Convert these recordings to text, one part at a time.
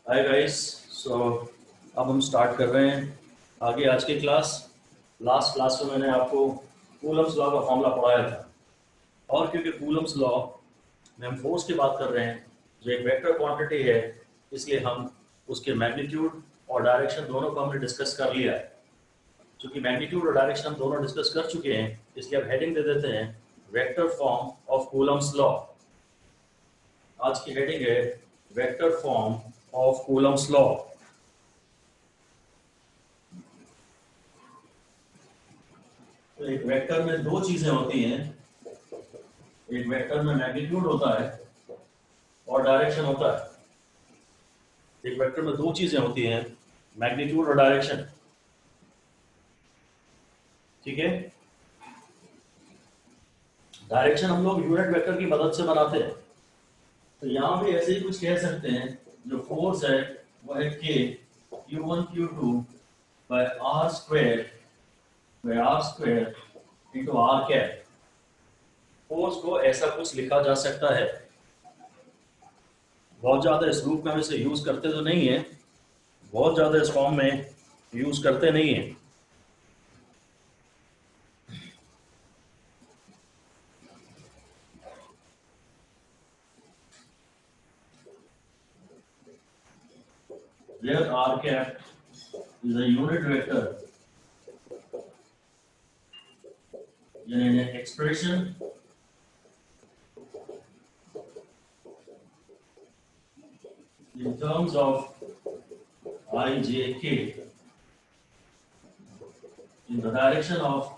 Hi guys. सो अब हम start कर रहे हैं आगे आज की क्लास। लास्ट क्लास में मैंने आपको कूलम्स लॉ का फॉर्मूला पढ़ाया था, और क्योंकि कूलम्स लॉ में हम फोर्स की बात कर रहे हैं जो एक वेक्टर क्वांटिटी है, इसलिए हम उसके मैग्नीट्यूड और डायरेक्शन दोनों को हमने डिस्कस कर लिया है। चूंकि मैग्नीट्यूड और डायरेक्शन हम दोनों डिस्कस कर चुके हैं, इसलिए अब हेडिंग दे देते हैं vector form of Coulomb's law. आज की हेडिंग है vector form of Coulomb's law. तो एक वेक्टर में दो चीजें होती हैं, एक वेक्टर में मैग्नीट्यूड होता है और डायरेक्शन होता है। एक वेक्टर में दो चीजें होती हैं, मैग्नीट्यूड और डायरेक्शन। ठीक है। डायरेक्शन हम लोग यूनिट वेक्टर की मदद से बनाते हैं। तो यहां भी ऐसे ही कुछ कह सकते हैं, जो फोर्स है वो है के Q1 Q2 by R square into R cap. Force को ऐसा कुछ लिखा जा सकता है। बहुत ज्यादा इस रूप में हम इसे यूज करते तो नहीं है, बहुत ज्यादा इस फॉर्म में यूज करते नहीं है। Where r cap is a unit vector in an expression in terms of I, j, k in the direction of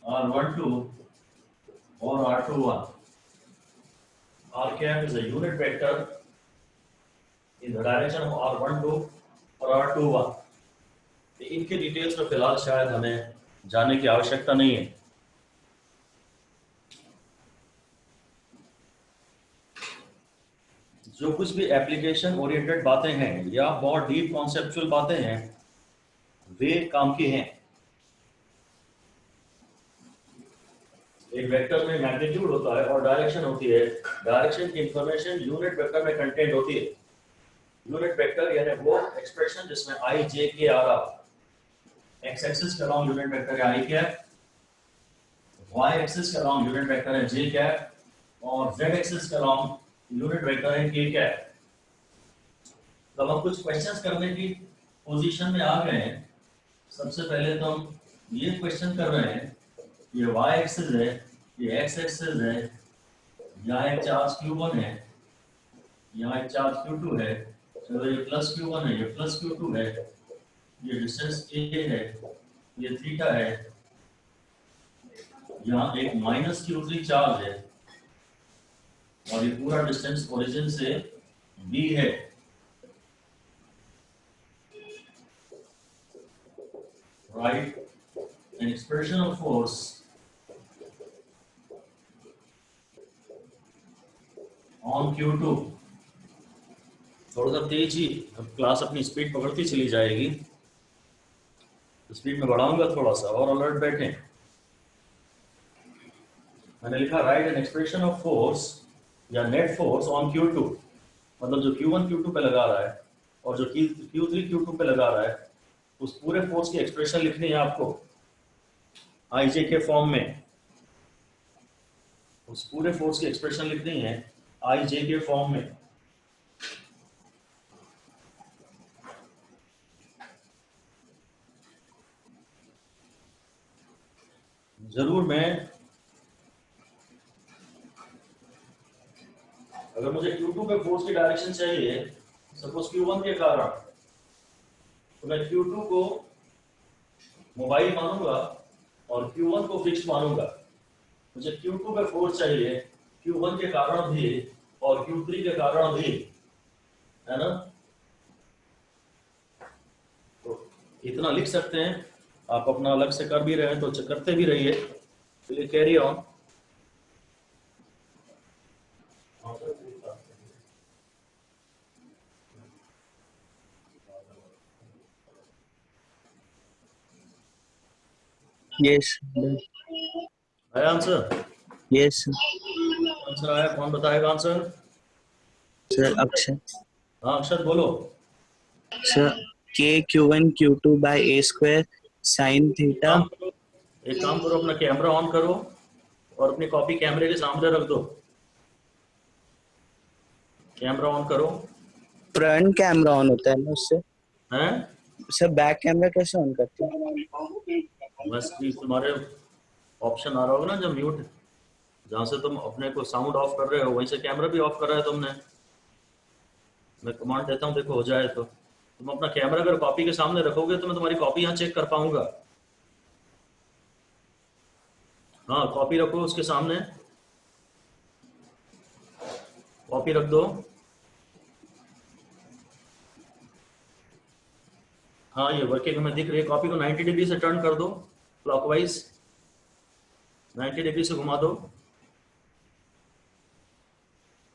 r12 or r21. R cap is a unit vector in the direction of r12 और r21। इनके details में फिलहाल शायद हमें जाने की आवश्यकता नहीं है। जो कुछ भी एप्लीकेशन ओरिएंटेड बातें हैं या बहुत डीप कॉन्सेप्चुअल बातें हैं, वे काम की हैं। एक वेक्टर में मैग्नीट्यूड होता है और डायरेक्शन होती है। डायरेक्शन की इंफॉर्मेशन यूनिट वेक्टर में कंटेंट होती है। यूनिट वेक्टर यानी वो एक्सप्रेशन जिसमें आई जे के आ रहा, एक्स एक्सिस के अलोंग यूनिट वेक्टर है आई कैप, वाई एक्सिस के अलोंग यूनिट वेक्टर है जे कैप, और जेड एक्सिस के अलोंग यूनिट वेक्टर है के कैप। तो हम कुछ क्वेश्चंस करने की पोजीशन में आ गए हैं। सबसे पहले तो हम ये क्वेश्चन कर रहे हैं, ये y एक्सिस है, ये x एक्सिस है, यहाँ एक चार्ज Q1 है, यहाँ एक चार्ज Q2 है। चलो ये प्लस Q1 है, ये प्लस Q2 है, ये डिस्टेंस a है, ये थीटा है, यहाँ एक माइनस Q3 चार्ज है, और ये पूरा डिस्टेंस ओरिजिन से b है। Right an expression of force on Q2। थोड़ा सा तेज ही, अब क्लास अपनी स्पीड पकड़ती चली जाएगी। स्पीड में बढ़ाऊंगा थोड़ा सा, और अलर्ट बैठे। मैंने लिखा right an expression of force या नेट फोर्स ऑन Q2, मतलब जो Q1 Q2 पे लगा रहा है और जो Q3 Q2 पे लगा रहा है, उस पूरे फोर्स की एक्सप्रेशन लिखनी है आपको आई जे के फॉर्म में। उस पूरे फोर्स की एक्सप्रेशन लिखनी है आई जे के फॉर्म में। जरूर मैं, अगर मुझे Q2 पे फोर्स की डायरेक्शन चाहिए, सपोज Q1 के कारण, तो मैं Q2 को मोबाइल मानूंगा और Q1 को फिक्स मानूंगा। मुझे Q2 पे फोर्स चाहिए Q1 के कारण भी और Q3 के कारण भी, है ना। तो इतना लिख सकते हैं। आप अपना अलग से कर भी रहे हैं तो करते भी रहिए। चलिए कैरी ऑन। Yes. है आंसर? यस आंसर आया, कौन बताएगा आंसर? सर। अक्षय। हाँ अक्षत बोलो। Sir k q1 q2/a² sine एक थीटा। काम करो, एक काम करो, अपना कैमरा ऑन करो और अपनी कॉपी कैमरे के सामने रख दो। कैमरा ऑन करो। फ्रंट कैमरा ऑन होता है ना उससे? हैं? सर बैक कैमरा कैसे ऑन करते हैं? बस भी तुम्हारे ऑप्शन आ रहा होगा ना जब म्यूट, जहाँ से तुम अपने को साउंड ऑफ कर रहे हो वहीं से कैमरा भी ऑफ कर रहा है तुमने। मैं कमांड देता हूँ, देखो हो जाए तो। तुम अपना कैमरा अगर कॉपी के सामने रखोगे तो मैं तुम्हारी कॉपी यहाँ चेक कर पाऊंगा। हाँ कॉपी रखो उसके सामने, कॉपी रख दो। हाँ ये वर्किंग हमें दिख रही है। कॉपी को 90 डिग्री से टर्न कर दो, क्लॉकवाइज 90 डिग्री से घुमा दो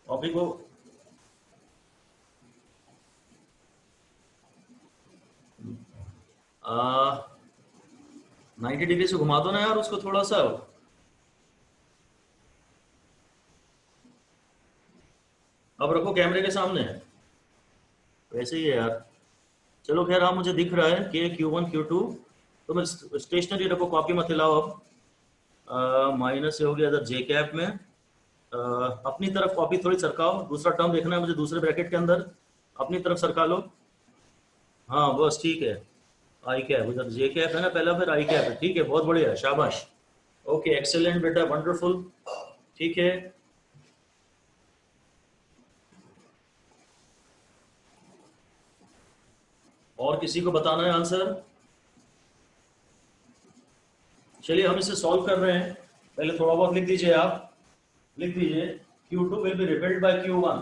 कॉपी को। आ, 90 डिग्री से घुमा दो ना यार उसको थोड़ा सा। अब रखो कैमरे के सामने, वैसे ही है यार। चलो खैर, हाँ मुझे दिख रहा है k q1 q2। तो मैं स्टेशनरी रखो, कॉपी मत हिलाओ अब। माइनस से हो गया इधर जे कैप में। अपनी तरफ कॉपी थोड़ी सरकाओ, दूसरा टर्म देखना है मुझे दूसरे ब्रैकेट के अंदर, अपनी तरफ सरका लो। हाँ बस ठीक है। आई कैप उधर जे कैप है ना पहला, फिर आई कैप है, ठीक है, बहुत बढ़िया, शाबाश। ओके एक्सेलेंट बेटा, वंडरफुल। ठीक है, और किसी को बताना है आंसर? चलिए हम इसे सॉल्व कर रहे हैं। पहले थोड़ा बहुत लिख दीजिए, आप लिख दीजिए Q2 will be repelled by Q1,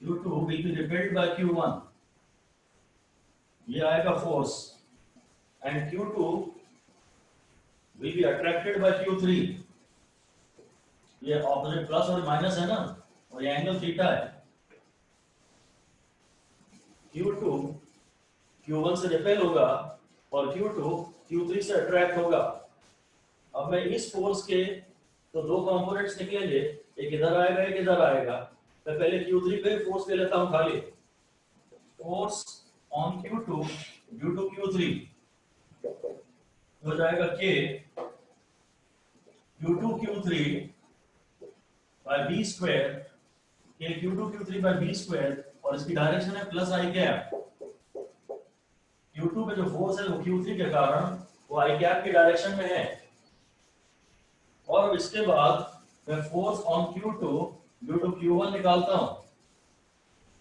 Q2 will be repelled by Q1, ये आएगा force, and Q2 will be attracted by Q3, ये ऑपोजिट प्लस और माइनस है ना, और ये एंगल थीटा है। Q2 Q1 से रिपेल होगा और Q2 Q3 से अट्रैक्ट होगा। अब मैं इस फोर्स के तो दो कंपोनेंट्स निकलेंगे, एक इधर आएगा एक इधर आएगा। मैं पहले Q3 पे फोर्स ले लेता हूं खाली, force on Q2 due to Q3 हो जाएगा K Q2 Q3 by B square, K Q2 Q3 by B square, और इसकी डायरेक्शन है प्लस आई कैप। Q2 पे जो फोर्स है वो Q3 के कारण वो आई कैप की डायरेक्शन में है। और इसके बाद मैं force on Q2 due to Q1 निकालता हूं।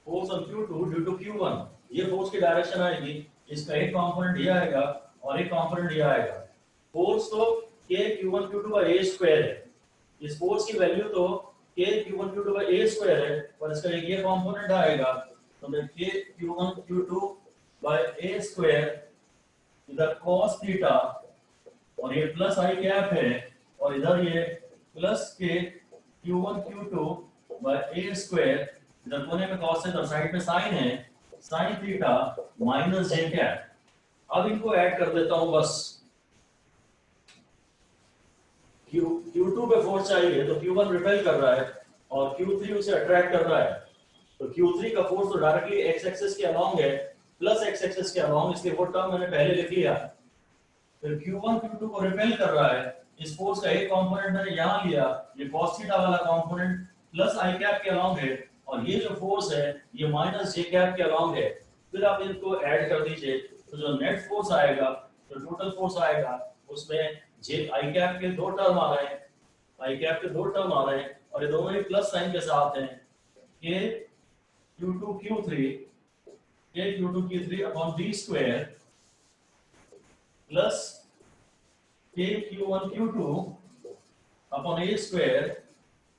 Force on Q2 due to Q1, ये फोर्स की डायरेक्शन आएगी। इसका एक कंपोनेंट ये आएगा और एक कंपोनेंट ये आएगा। फोर्स तो K Q1 Q2 का a स्क्वायर है, इस फोर्स की वैल्यू तो K Q1 Q2 का a स्क्वायर है, पर इसका एक ये कंपोनेंट आएगा, तो मैं K Q1 Q2 by a square, इधर cos थीटा, और ये प्लस आई कैप है, और इधर ये प्लस के Q1 Q2 by a square, इधर कोने में cos है तो साइड में साइन है, साइन थीटा माइनस जे कैप। अब इनको ऐड कर देता हूं बस। Q2 पे फोर्स चाहिए तो Q1 रिपेल कर रहा है और Q3 उसे अट्रैक्ट कर रहा है, तो Q3 का फोर्स तो डायरेक्टली x एक्सिस के अलोंग है, प्लस x एक्सिस के अलोंग, इसलिए वो टर्म मैंने पहले लिख लिया। फिर Q1 Q2 को रिपेल कर रहा है, इस फोर्स का एक कंपोनेंट मैंने यहां लिया, ये cos थीटा वाला कंपोनेंट प्लस आई कैप के अलोंग है, और ये जो फोर्स है ये माइनस जे कैप के अलोंग है। फिर आप इनको ऐड कर दीजिए, तो जो नेट फोर्स आएगा, जो टोटल फोर्स आएगा, उसमें जे आई कैप के दो टर्म आ रहे हैं, आई कैप के दो टर्म आ रहे हैं, और ये दोनों ही प्लस साइन के साथ हैं। K Q2 Q3, K Q2 Q3 upon b square plus K Q1 Q2 upon a square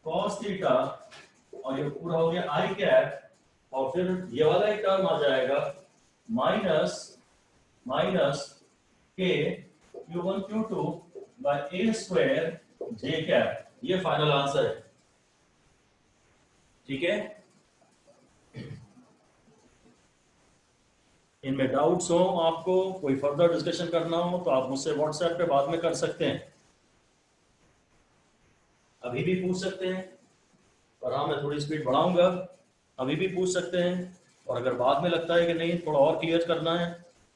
cos theta, और ये पूरा हो गया आई कैप, और फिर ये वाला एक टर्म आ जाएगा minus minus K Q1 Q2 by a square J cap. ये फाइनल आंसर है, ठीक है। इनमें डाउट्स हो, आपको कोई फर्दर डिस्कशन करना हो तो आप मुझसे व्हाट्सएप पे बाद में कर सकते हैं। अभी भी पूछ सकते हैं, पर हाँ मैं थोड़ी स्पीड बढ़ाऊंगा। अभी भी पूछ सकते हैं, और अगर बाद में लगता है कि नहीं थोड़ा और क्लियर करना है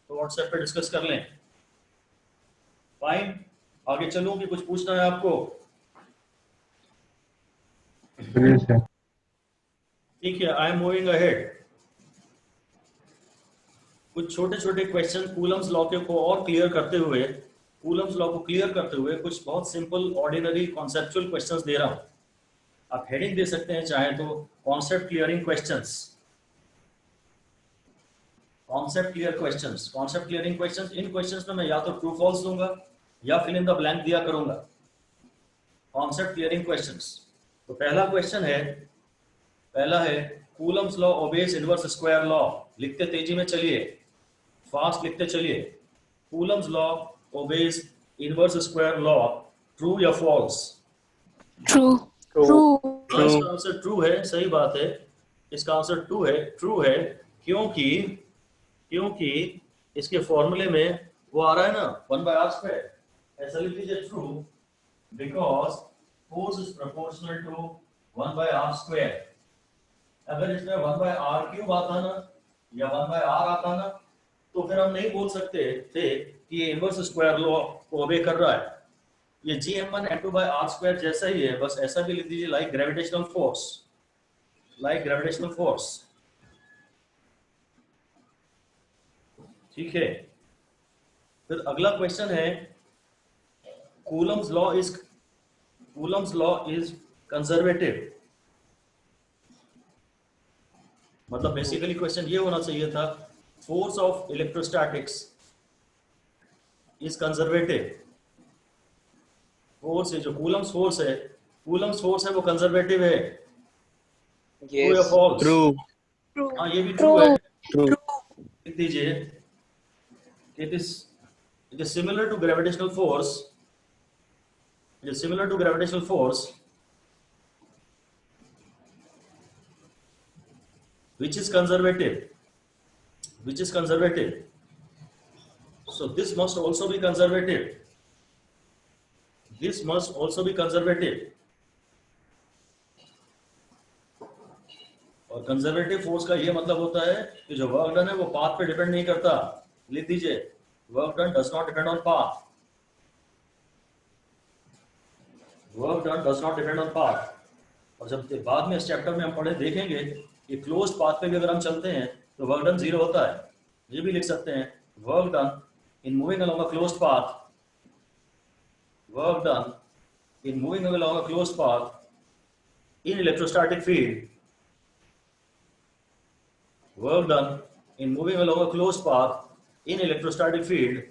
तो व्हाट्सएप पे डिस्कस कर लें। फाइन, आगे चलूं कि कुछ पूछना है आपको? ठीक है, आई एम मूविंग अहेड। कुछ छोटे छोटे क्वेश्चन कूलम्स लॉ के को और क्लियर करते हुए, कूलम्स लॉ को क्लियर करते हुए कुछ बहुत सिंपल ऑर्डिनरी कॉन्सेप्चुअल क्वेश्चंस दे रहा हूं। आप हेडिंग दे सकते हैं चाहे तो, concept clearing questions. Concept clear questions, concept clearing questions. इन क्वेश्चंस में मैं या तो ट्रू फॉल्स दूंगा या फिल इन द ब्लैंक दिया करूंगा। Concept clearing questions. तो पहला क्वेश्चन है, पहला है Coulomb's law obeys inverse square law. लिखते तेजी में चलिए, फास्ट लिखते चलिए। Coulomb's law obeys inverse square law, true या फॉल्स? True. हाँ, इसका आंसर ट्रू है, सही बात है। इसका आंसर ट्रू है, क्योंकि क्योंकि इसके फॉर्मूले में वो आ रहा है ना 1/r²। ऐसा लिख लीजिए, true because force is proportional to 1/r²। अगर इसमें 1/r³ आता ना या 1/r आता ना तो फिर हम नहीं बोल सकते थे कि ये इनवर्स स्क्वायर लॉ को ओबे कर रहा है। ये Gm1m2/r² जैसा ही है, बस ऐसा भी लिख दीजिए, like gravitational force, like gravitational force. ठीक है, फिर अगला क्वेश्चन है कूलम्स लॉ इज कंजर्वेटिव। मतलब बेसिकली क्वेश्चन ये होना चाहिए था, force of electrostatics is conservative. Force है जो कूलम्स फोर्स है, वो कंजर्वेटिव है। ट्रू या फॉल्स? ट्रू। हाँ, ये भी ट्रू है। ट्रू। लिख दीजिए, it is similar to gravitational force. It is similar to gravitational force, which is conservative. So this must also be conservative. और कंजर्वेटिव फोर्स का ये मतलब होता है कि जो वर्क डन है वो पाथ पे डिपेंड नहीं करता। लिख दीजिए, work done does not depend on path. और जब बाद में इस चैप्टर में हम पढ़े देखेंगे कि क्लोज्ड पाथ पे भी अगर हम चलते हैं तो वर्क डन 0 होता है। ये भी लिख सकते हैं, work done in moving along a closed path, work done in moving along a closed path in electrostatic field, work done in moving along a closed path in electrostatic field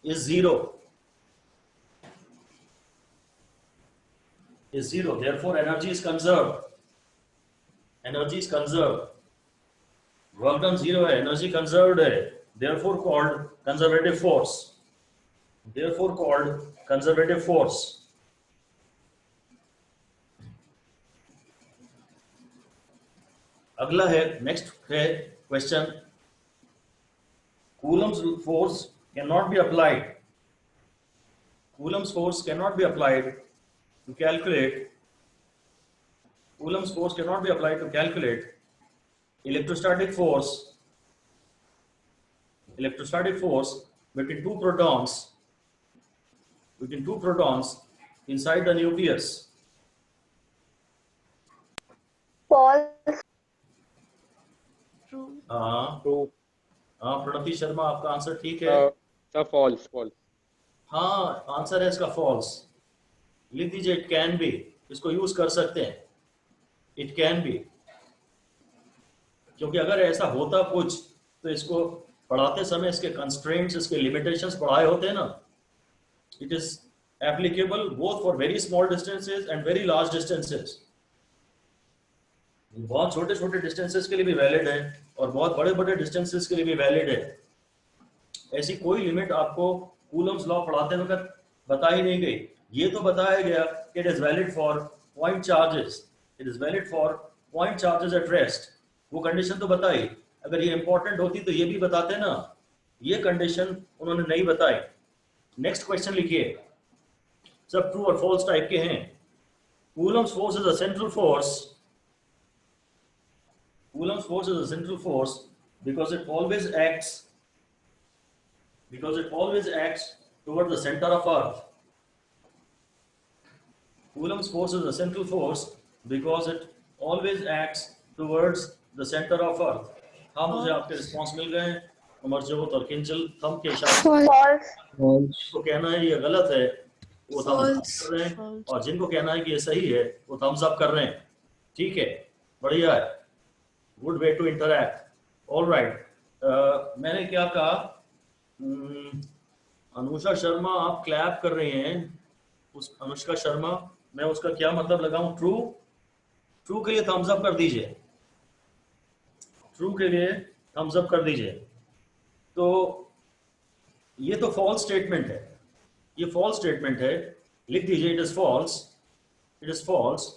is zero. Therefore, energy is conserved. Work done 0 है, energy conserved है. Therefore, called conservative force. अगला है, next है question, Coulomb's force cannot be applied to calculate electrostatic force between two protons inside the nucleus. False. True. हाँ, प्रणति शर्मा आपका answer ठीक है। False. हाँ, आंसर है इसका फॉल्स। लिख दीजिए, इट कैन बी, इसको यूज कर सकते हैं, इट कैन बी। क्योंकि अगर ऐसा होता कुछ तो इसको पढ़ाते समय इसके कंस्ट्रेंट्स, इसके लिमिटेशंस पढ़ाए होते हैं ना। It is applicable both for very small distances and very large distances. बहुत छोटे छोटे डिस्टेंसेस के लिए भी वैलिड है और बहुत बड़े बड़े डिस्टेंसेस के लिए भी वैलिड है। ऐसी कोई लिमिट आपको कूलम्स लॉ पढ़ाते वक्त बता ही नहीं गई। ये तो बताया गया कि it is valid for point charges at rest. वो कंडीशन तो बताई, अगर ये इंपॉर्टेंट होती तो ये भी बताते ना, ये कंडीशन उन्होंने नहीं बताई। नेक्स्ट क्वेश्चन लिखिए, सब ट्रू और फॉल्स टाइप के हैं। Coulomb's force is a central force. Coulomb's force is a central force because it always acts toward the center of Earth. Coulomb's force is a central force because it always acts towards the center of Earth. हाँ मुझे आपके response मिल गए हैं। उमर जबूत और किंचल थम के इशारे False. false, को कहना है ये गलत है वो थम्स अप False. कर रहे हैं, False. और जिनको कहना है कि ये सही है वो थम्स अप कर रहे हैं। ठीक है, बढ़िया है, good way to interact. Alright, मैंने क्या कहा? अनुषा शर्मा आप क्लैप कर रही हैं। उस अनुष्का शर्मा, मैं उसका क्या मतलब लगाऊं? ट्रू, ट्रू के लिए थम्स अप कर दीजिए, ट्रू के लिए थम्स अप कर दीजिए। तो ये तो फॉल्स स्टेटमेंट है, ये फॉल्स स्टेटमेंट है, लिख दीजिए it is false, it is false.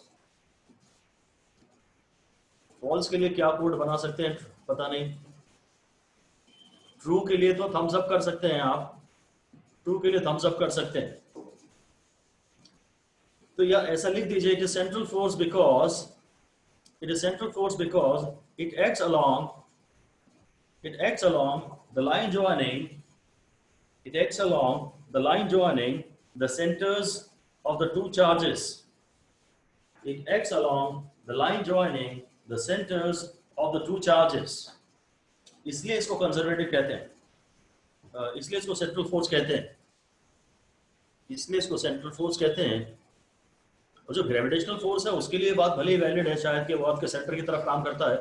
False के लिए क्या कोड बना सकते हैं पता नहीं। ट्रू के लिए तो थम्स अप कर सकते हैं आप, ट्रू के लिए थम्स अप कर सकते हैं। तो या ऐसा लिख दीजिए it is central force because, it is central force because it acts along, it acts along the line joining, it acts along the line joining the centers of the two charges. It acts along the line joining the centers of the two charges. इसलिए इसको conservative कहते हैं, इसलिए इसको central force कहते हैं, इसलिए इसको सेंट्रल फोर्स कहते हैं। और जो ग्रेविटेशनल फोर्स है उसके लिए बात भले ही वैलिड है शायद कि वो आपके सेंटर की तरफ काम करता है,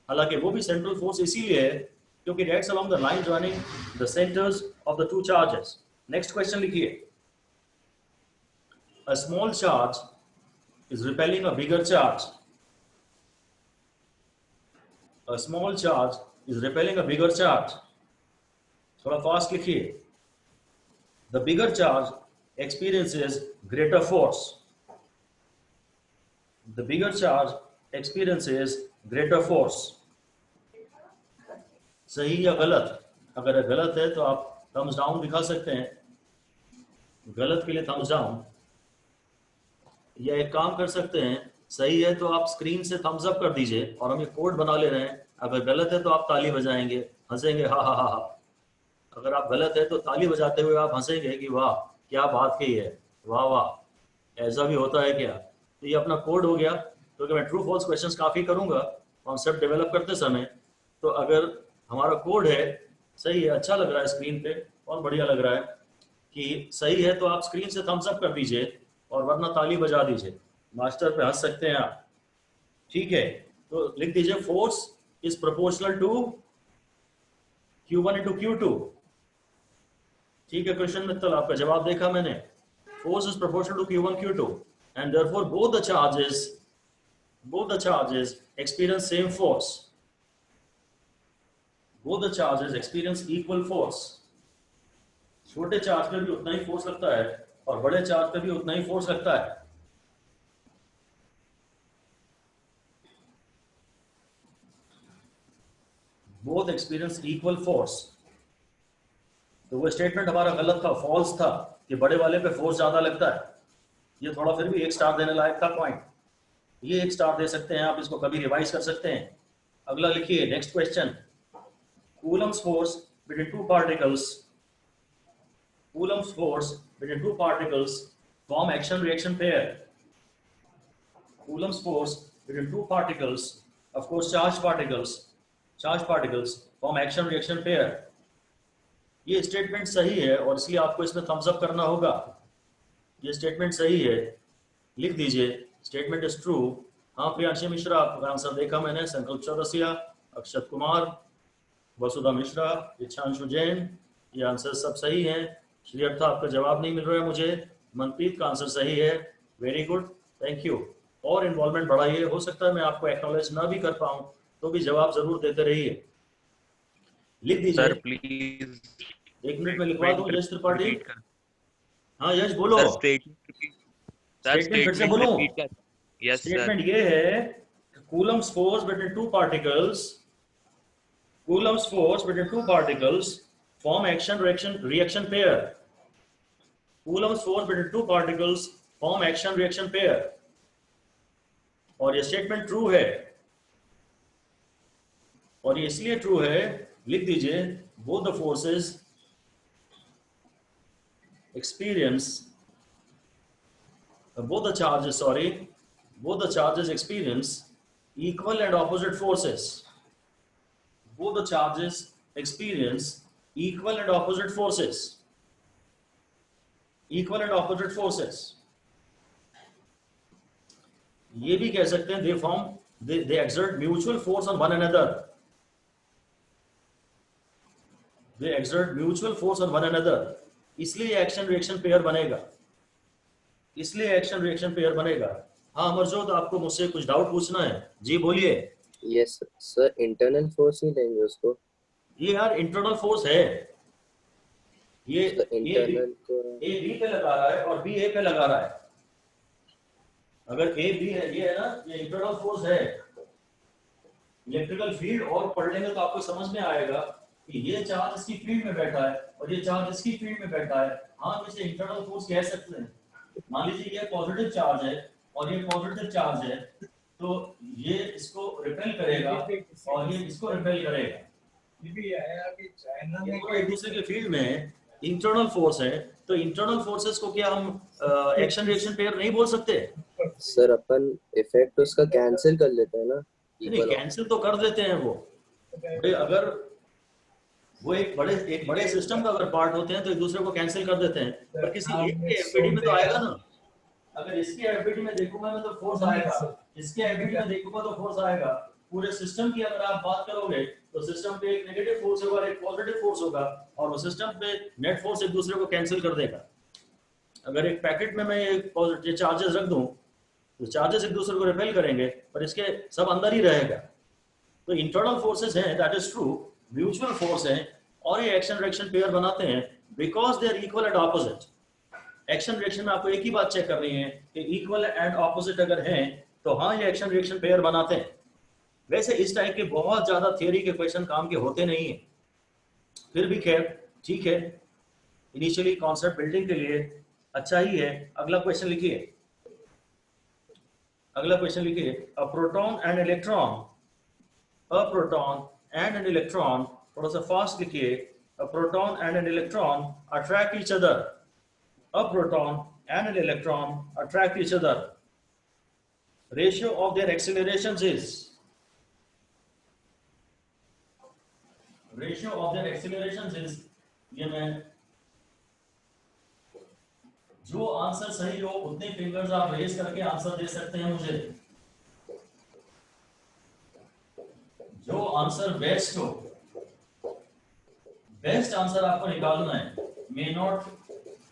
हालांकि वो भी सेंट्रल फोर्स इसीलिए है क्योंकि it acts along the line joining the centers of the two charges. Next question लिखिए। A small charge is repelling a bigger charge. A small charge is repelling a bigger charge. थोड़ा fast लिखिए। The bigger charge experiences greater force. The bigger charge experiences greater force. सही या गलत? अगर गलत है तो आप थम्स डाउन दिखा सकते हैं, गलत के लिए थम्स डाउन। या एक काम कर सकते हैं, सही है तो आप स्क्रीन से थम्स अप कर दीजिए और हम ये कोड बना ले रहे हैं। अगर गलत है तो आप ताली बजाएंगे, हंसेंगे, हा हा हा हा। अगर आप गलत है तो ताली बजाते हुए आप हंसेंगे कि वाह क्या बात कही है, वाह वाह, ऐसा भी होता है क्या। तो ये अपना कोड हो गया, क्योंकि मैं ट्रू फॉल्स क्वेश्चंस काफ़ी करूंगा कॉन्सेप्ट डेवलप करते समय। तो अगर हमारा कोड है सही है, अच्छा लग रहा है स्क्रीन पे, और बढ़िया लग रहा है कि सही है, तो आप स्क्रीन से थम्स अप कर दीजिए और वरना ताली बजा दीजिए, मास्टर पे हंस सकते हैं आप। ठीक है, तो लिख दीजिए force is proportional to Q1 into Q2। ठीक है क्वेश्चन मित्तल, आपका जवाब देखा मैंने। Force is proportional to Q1 Q2 and therefore both the charges experience same force. Both the charges experience equal force. छोटे चार्ज पे भी उतना ही फोर्स लगता है और बड़े चार्ज पे भी उतना ही फोर्स लगता है। Both experience equal force. तो वो स्टेटमेंट हमारा गलत था, फॉल्स था, कि बड़े वाले पे फोर्स ज्यादा लगता है। ये थोड़ा फिर भी एक स्टार देने लायक था पॉइंट, ये एक स्टार दे सकते हैं आप, इसको कभी रिवाइज कर सकते हैं। अगला लिखिए, next question. Coulomb's force between two particles, Coulomb's force between two particles form action-reaction pair. Coulomb's force between two particles, of course charged particles form action-reaction pair. ये स्टेटमेंट सही है और इसलिए आपको इसमें थम्स अप करना होगा। ये स्टेटमेंट सही है, लिख दीजिए स्टेटमेंट इज ट्रू। हाँ प्रियांशी मिश्रा, आपका आंसर देखा मैंने। संकल्प चौरसिया, अक्षत कुमार, वसुधा मिश्रा, इच्छांशु जैन, ये आंसर सब सही हैं। श्री अर्था, आपका जवाब नहीं मिल रहा है मुझे। मनप्रीत का आंसर सही है, वेरी गुड, थैंक यू। और इन्वॉल्वमेंट बढ़ाइए, हो सकता है मैं आपको एक्नॉलेज ना भी कर पाऊं तो भी जवाब जरूर देते रहिए। लिख दीजिए सर प्लीज, 1 मिनट में लिखवा दूं। यश त्रिपाठी, हाँ यश बोलो। स्टेटमेंट फिर से बोलूं। स्टेटमेंट ये है, Coulomb's force between two particles, Coulomb's force between two particles form action-reaction pair. Coulomb's force between two particles form action-reaction pair. और ये स्टेटमेंट ट्रू है, और ये इसलिए ट्रू है, लिख दीजिए both the forces experience both the charges experience equal and opposite forces. Both the charges experience equal and opposite forces. Equal and opposite forces. ये भी कह सकते हैं they exert mutual force on one another. They exert mutual force on one another. इसलिए action reaction pair बनेगा, इसलिए action reaction pair बनेगा। हाँ अमरजोत, आपको मुझसे कुछ डाउट पूछना है? जी बोलिए। यस सर, इंटरनल फोर्स ही लेंगे उसको। ये यार इंटरनल फोर्स है, ये इंटरनल को ए बी पे लगा रहा है और बी ए पे लगा रहा है। अगर ए बी है, ये है ना, ये इंटरनल फोर्स है। इलेक्ट्रिकल फील्ड और पढ़ लेंगे तो आपको समझ में आएगा कि ये चार्ज इसकी फील्ड में बैठा है और ये चार्ज इसकी फील्ड में बैठा है। हाँ इसे इंटरनल फोर्स कह सकते हैं। मान लीजिए ये पॉजिटिव चार्ज है और ये पॉजिटिव चार्ज है, तो ये इसको रिपेल करेगा और ये इसको रिपेल करेगा। ये दोनों एक दूसरे के फील्ड में इंटरनल फोर्स है, तो इंटरनल फोर्सेस को क्या हम एक्शन रिएक्शन पेयर नहीं बोल सकते? सर अपन इफेक्ट उसका कैंसिल कर लेते हैं ना। नहीं, कैंसिल तो कर देते हैं वो। अगर वो एक बड़े सिस्टम का अगर पार्ट होते हैं तो एक दूसरे को कैंसिल कर देते हैं, पर किसी एक के एफबीडी में तो आएगा ना। अगर इसके एफबीडी में देखूंगा मैं तो फोर्स आएगा, इसके एफबीडी में देखूंगा तो फोर्स आएगा। पूरे सिस्टम की अगर आप बात करोगे तो सिस्टम पे एक नेगेटिव फोर्स होगा और एक पॉजिटिव फोर्स होगा, और वो सिस्टम पे नेट फोर्स एक दूसरे को कैंसिल कर देगा। अगर एक पैकेट में मैं ये चार्जेस रख दूं तो चार्जेस एक दूसरे को रिपेल करेंगे, पर इसके सब अंदर ही रहेगा। तो इंटरनल फोर्सेस हैं, that is true, mutual force है, और ये एक्शन रिएक्शन पेयर बनाते हैं because they are equal and opposite. Action reaction में आपको एक ही बात चेक करनी है कि इक्वल एंड ऑपोजिट अगर हैं तो हाँ ये एक्शन रिएक्शन पेयर बनाते हैं। वैसे इस टाइप के बहुत ज्यादा थियरी के क्वेश्चन काम के होते नहीं है, फिर भी खैर ठीक है, इनिशियली कॉन्सेप्ट बिल्डिंग के लिए अच्छा ही है। अगला क्वेश्चन लिखिए, अगला क्वेश्चन लिखिए। A proton and electron, a proton and an electron, थोड़ा सा फास्ट लिखिए। A proton and an electron attract each other. A proton and an electron attract each other. Ratio of their accelerations is, ratio of their accelerations is, ये मैं, जो answer सही हो उतने fingers आप रेज करके आंसर दे सकते हैं मुझे। जो आंसर बेस्ट हो, बेस्ट आंसर आपको निकालना है। May not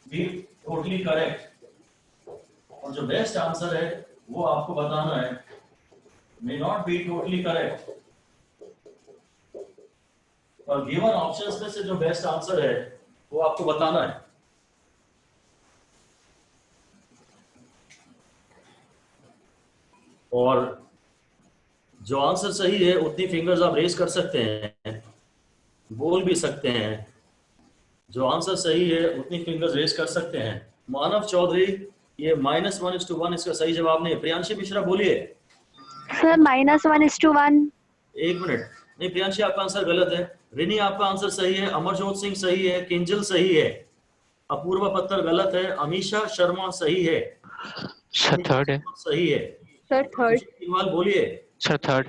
be totally correct, और जो बेस्ट आंसर है वो आपको बताना है। May not be totally correct, और गिवन ऑप्शंस में से जो बेस्ट आंसर है वो आपको बताना है। और जो आंसर सही है उतनी फिंगर्स आप रेज कर सकते हैं, बोल भी सकते हैं। जो आंसर सही है उतनी फिंगर्स रेज कर सकते हैं। मानव चौधरी, ये -1:1 इसका सही जवाब नहीं है। प्रियांशी मिश्रा बोलिए। सर -1:1। एक मिनट, नहीं प्रियांशी आपका आंसर गलत है। रिनी आपका आंसर सही है, अमरजोत सिंह सही है, किंजल सही है, अपूर्वा पत्थर गलत है, अमीशा शर्मा सही है, सर थर्ड है। सही है। Sir third. बोलिए। Sir third.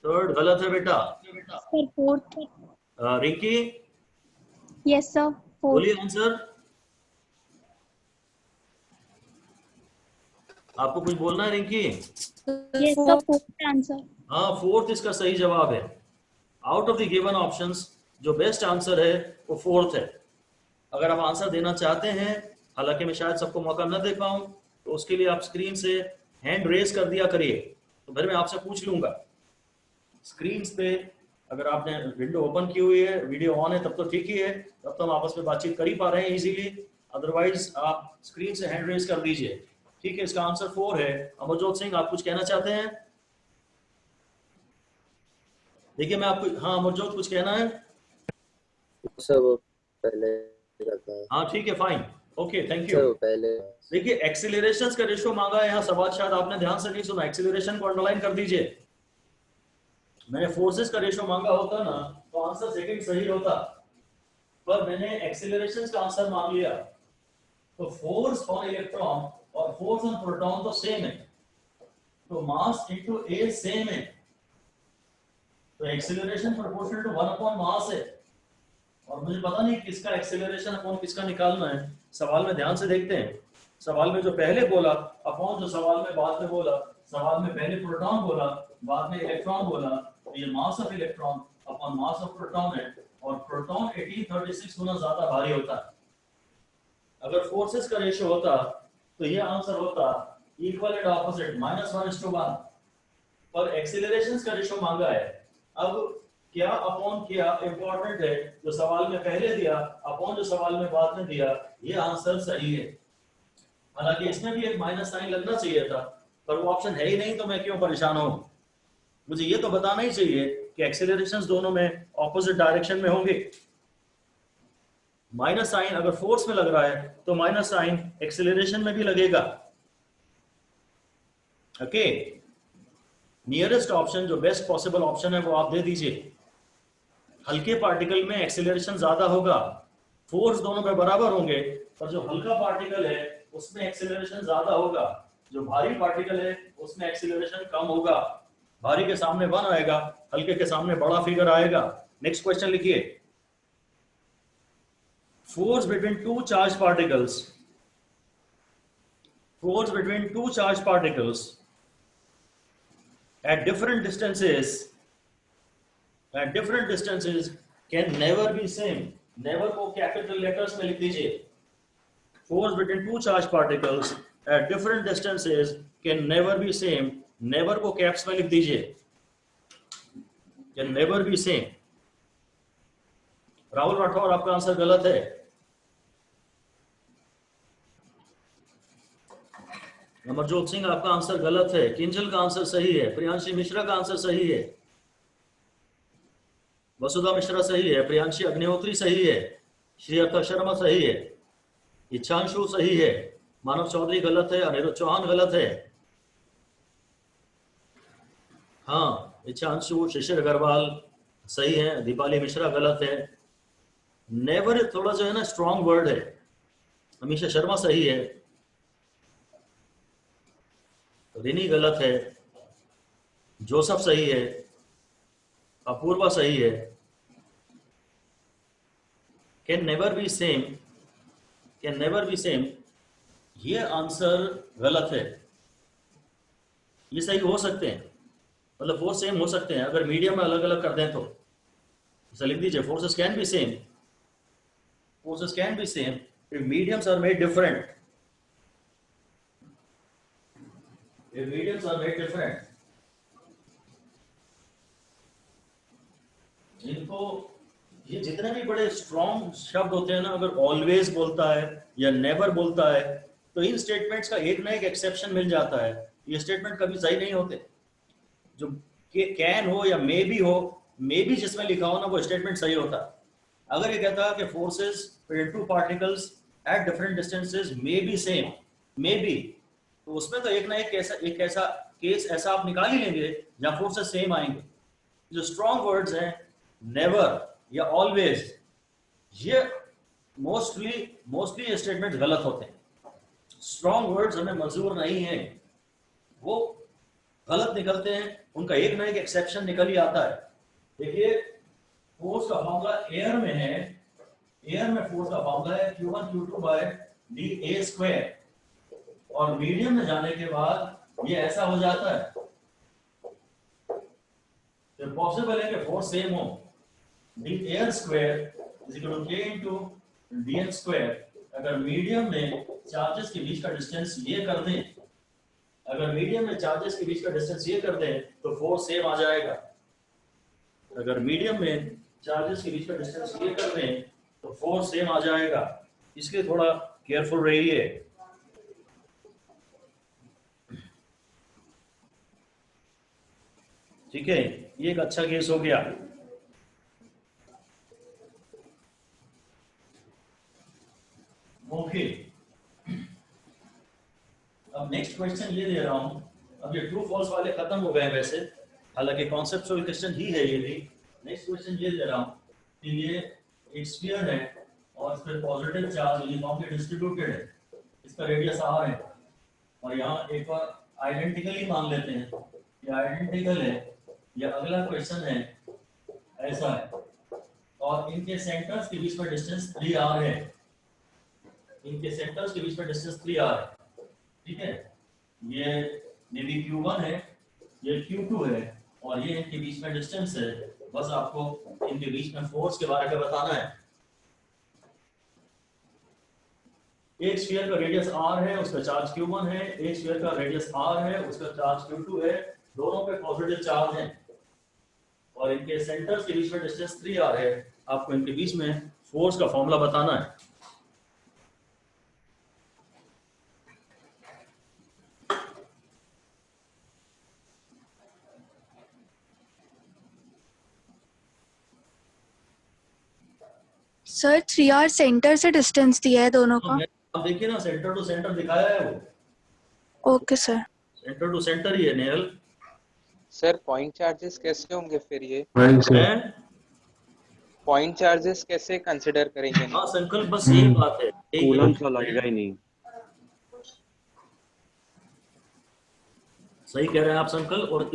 थर्ड गलत है बेटा। Sir fourth. Rinki yes sir fourth. बोलिए आंसर। आपको कुछ बोलना है Rinki? Yes sir fourth answer. हाँ फोर्थ इसका सही जवाब है। Out of the given options जो बेस्ट आंसर है वो फोर्थ है। अगर आप आंसर देना चाहते हैं, हालांकि मैं शायद सबको मौका न दे पाऊं, तो उसके लिए आप स्क्रीन से हैंड रेज कर दिया करिए, तो फिर मैं आपसे पूछ लूंगा। स्क्रीन पे अगर आपने विंडो ओपन की हुई है, वीडियो ऑन है, तब तो ठीक ही है, तब तो हम आपस में बातचीत कर ही पा रहे हैं इजीली। अदरवाइज आप स्क्रीन से हैंड रेज कर दीजिए। ठीक है, इसका आंसर 4 है। अमरजोत सिंह आप कुछ कहना चाहते हैं? देखिए मैं आपको, हाँ अमरजोत कुछ कहना है? सब पहले रखा है। हाँ ठीक है fine, okay, thank you. Sir पहले देखिए एक्सीलरेशंस का रेशियो मांगा है यहाँ सवाल, शायद आपने ध्यान से नहीं सुना। एक्सीलरेशन को अंडरलाइन कर दीजिए। मैंने फोर्सेस का रेशियो मांगा होता ना तो आंसर सेकंड सही होता, पर मैंने एक्सीलरेशंस का आंसर मांग लिया। तो फोर्स ऑन इलेक्ट्रॉन और फोर्स ऑन प्रोटॉन तो सेम है, तो मास इनटू ए सेम है, तो acceleration proportional to 1 upon mass है। और मुझे पता नहीं किसका एक्सीलरेशन अपॉन किसका निकालना है। सवाल में ध्यान से देखते हैं। सवाल में जो पहले बोला अपॉन जो सवाल में बाद में बोला, सवाल में पहले प्रोटॉन बोला बाद में इलेक्ट्रॉन बोला, तो ये mass of electron upon mass of proton है, और प्रोटॉन 1836 गुना ज्यादा भारी होता है। अगर फोर्सेस का रेशियो होता तो ये आंसर होता इक्वल एंड ऑपोजिट -1:1, पर एक्सीलरेशंस का रेशियो मांगा है। अब क्या अपॉन क्या इंपॉर्टेंट है, जो सवाल में पहले दिया अपॉन जो सवाल में बाद में दिया, ये आंसर सही है। हालांकि इसमें भी एक माइनस साइन लगना चाहिए था, पर वो ऑप्शन है ही नहीं, तो मैं क्यों परेशान हूं। मुझे ये तो बताना ही चाहिए कि एक्सीलरेशंस दोनों में ऑपोजिट डायरेक्शन में होंगे। माइनस साइन अगर फोर्स में लग रहा है तो माइनस साइन एक्सीलरेशन में भी लगेगा। ओके, नियरेस्ट ऑप्शन जो बेस्ट पॉसिबल ऑप्शन है वो आप दे दीजिए। हल्के पार्टिकल में एक्सीलरेशन ज्यादा होगा, फोर्स दोनों में बराबर होंगे, पर जो हल्का पार्टिकल है उसमें एक्सीलरेशन ज्यादा होगा, जो भारी पार्टिकल है उसमें एक्सीलरेशन कम होगा। भारी के सामने 1 आएगा, हल्के के सामने बड़ा फिगर आएगा। नेक्स्ट क्वेश्चन लिखिए। Force between two charge particles, force between two charged particles at different distances can never be same. Never को कैपिटल लेटर्स में लिख दीजिए। Force between two charged particles at different distances can never be same. Never को caps में लिख दीजिए। Can never be same. Rahul Rathore, आपका answer गलत है। अमरजोत सिंह, आपका आंसर गलत है। किंजल का आंसर सही है। प्रियांशी मिश्रा का आंसर सही है। वसुधा मिश्रा सही है। प्रियांशी अग्निहोत्री सही है। श्रीयता शर्मा सही है। इच्छांशु सही है। मानव चौधरी गलत है। अनिरुद्ध चौहान गलत है। हाँ, इच्छांशु, शिशिर अग्रवाल सही है। दीपाली मिश्रा गलत है। नेवर थोड़ा जो है ना स्ट्रॉन्ग वर्ड है। अमीशा शर्मा सही है। रिनी गलत है। जोसफ सही है। अपूर्वा सही है। Can never be same, can never be same, ये आंसर गलत है। ये सही हो सकते हैं, मतलब फोर्स सेम हो सकते हैं अगर मीडियम में अलग अलग कर दें तो। इसे लिख दीजिए, forces can be same, forces can be same if mediums are made different, if mediums are made different। इनको ये जितने भी बड़े स्ट्रॉन्ग शब्द होते हैं ना, अगर ऑलवेज बोलता है या नेवर बोलता है तो इन स्टेटमेंट्स का एक ना एक एक्सेप्शन मिल जाता है। ये स्टेटमेंट कभी सही नहीं होते। जो कैन हो या मे भी हो, मे भी जिसमें लिखा हो ना वो स्टेटमेंट सही होता। अगर ये कहता है कि forces between two particles at different distances may be same, may be, तो उसमें तो एक ना एक ऐसा केस ऐसा आप निकाल ही लेंगे जहां फोर्सेस सेम आएंगे। जो स्ट्रॉन्ग वर्ड्स हैं नेवर या ऑलवेज, ये मोस्टली स्टेटमेंट गलत होते हैं। स्ट्रॉन्ग वर्ड्स हमें मंजूर नहीं है, वो गलत निकलते हैं। उनका एक ना एक एक्सेप्शन निकल ही आता है। देखिए, फोर्स का फॉर्मूला एयर में है, एयर में फोर्स का फॉर्मूला है Q1 Q2 बाय dA², और मीडियम में जाने के बाद ये ऐसा हो जाता है। तो पॉसिबल है कि फोर्स सेम हो, dAir² is equal to K into dN²। अगर मीडियम में चार्जेस के बीच का डिस्टेंस ये कर दें, अगर मीडियम में चार्जेस के बीच का डिस्टेंस ये कर दें तो फोर्स सेम आ जाएगा। अगर मीडियम में चार्जेस के बीच का डिस्टेंस ये कर दें तो फोर्स सेम आ जाएगा। इसलिए थोड़ा केयरफुल रहिए। ठीक है, ये एक अच्छा केस हो गया। ओके। अब नेक्स्ट क्वेश्चन ये दे रहा हूँ, अब ये ट्रू फॉल्स वाले खत्म हो गए हैं वैसे, हालांकि कॉन्सेप्चुअल क्वेश्चन ही है ये भी। नेक्स्ट क्वेश्चन ये दे रहा हूँ कि ये एक स्फीयर है और इस पर पॉजिटिव चार्ज यूनिफॉर्मली डिस्ट्रीब्यूटेड है, इसका रेडियस r है, और यहाँ एक और आइडेंटिकली मान लेते हैं, ये आइडेंटिकल है, ये अगला क्वेश्चन है ऐसा है, और इनके सेंटर्स के बीच में डिस्टेंस 3r है, इनके सेंटर्स के बीच में डिस्टेंस 3r है, ठीक है। ये भी Q1 है, ये Q2 है, और ये इनके बीच में डिस्टेंस है। बस आपको इनके बीच में फोर्स के बारे में बताना है। एक स्फीयर का रेडियस r है, उसका चार्ज Q1 है, एक स्फीयर का रेडियस r है, उसका चार्ज Q2 है, दोनों पे पॉजिटिव चार्ज है, और इनके सेंटर्स के बीच में डिस्टेंस 3r है। आपको इनके बीच में फोर्स का फॉर्मूला बताना है। सर 3r सेंटर से डिस्टेंस दिया है दोनों का। आप देखिए ना, सेंटर टू सेंटर दिखाया है वो, okay sir. Centre to centre ही है नेहल। सर पॉइंट चार्जेस कैसे होंगे फिर ये? हैं? पॉइंट चार्जेस कैसे कंसिडर करेंगे? हाँ संकल्प, बस यही बात है, कूलम तो लगेगा ही नहीं। सही कह रहे हैं आप संकल्प, और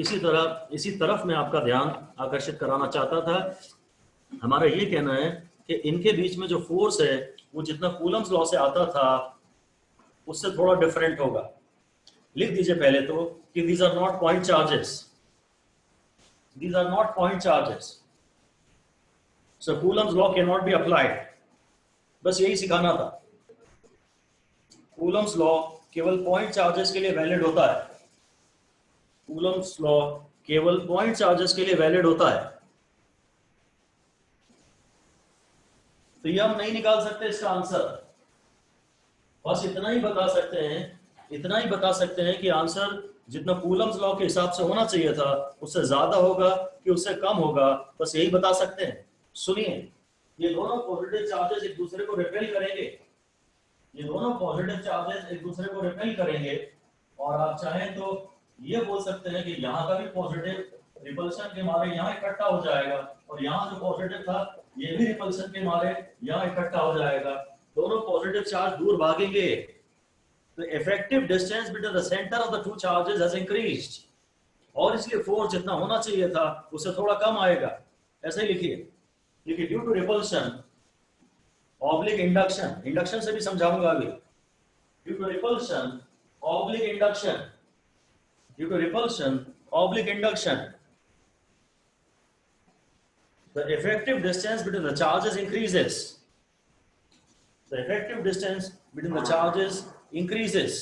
इसी तरफ मैं आपका ध्यान आकर्षित कराना चाहता था। हमारा ये कहना है कि इनके बीच में जो फोर्स है वो जितना कूलम्स लॉ से आता था उससे थोड़ा डिफरेंट होगा। लिख दीजिए पहले तो कि these are not point charges, these are not point charges, so Coulomb's law can not be applied. बस यही सिखाना था। कूलम्स लॉ केवल पॉइंट चार्जेस के लिए वैलिड होता है, कूलम्स लॉ केवल पॉइंट चार्जेस के लिए वैलिड होता है। तो ये हम नहीं निकाल सकते इसका आंसर, बस इतना ही बता सकते हैं, इतना ही बता सकते हैं कि आंसर जितना कूलम्स लॉ के हिसाब से होना चाहिए था उससे ज्यादा होगा कि उससे कम होगा, बस यही बता सकते हैं। सुनिए, ये दोनों पॉजिटिव चार्जेस एक दूसरे को रिपेल करेंगे, ये दोनों पॉजिटिव चार्जेस एक दूसरे को रिपेल करेंगे, और आप चाहें तो ये बोल सकते हैं कि यहाँ का भी पॉजिटिव रिपल्शन के मारे यहाँ इकट्ठा हो जाएगा, और यहाँ जो पॉजिटिव था ये भी रिपल्शन के मारे यहाँ इकट्ठा हो जाएगा, दोनों पॉजिटिव चार्ज दूर भागेंगे। The effective distance between the center of the two charges has increased, और इसलिए फोर्स जितना होना चाहिए था उससे थोड़ा कम आएगा। ऐसे ही लिखिए due to repulsion oblique induction, induction से भी समझाऊंगा अभी। Due to repulsion oblique induction, due to repulsion oblique induction, the effective distance between the charges increases. The effective distance between the charges increases.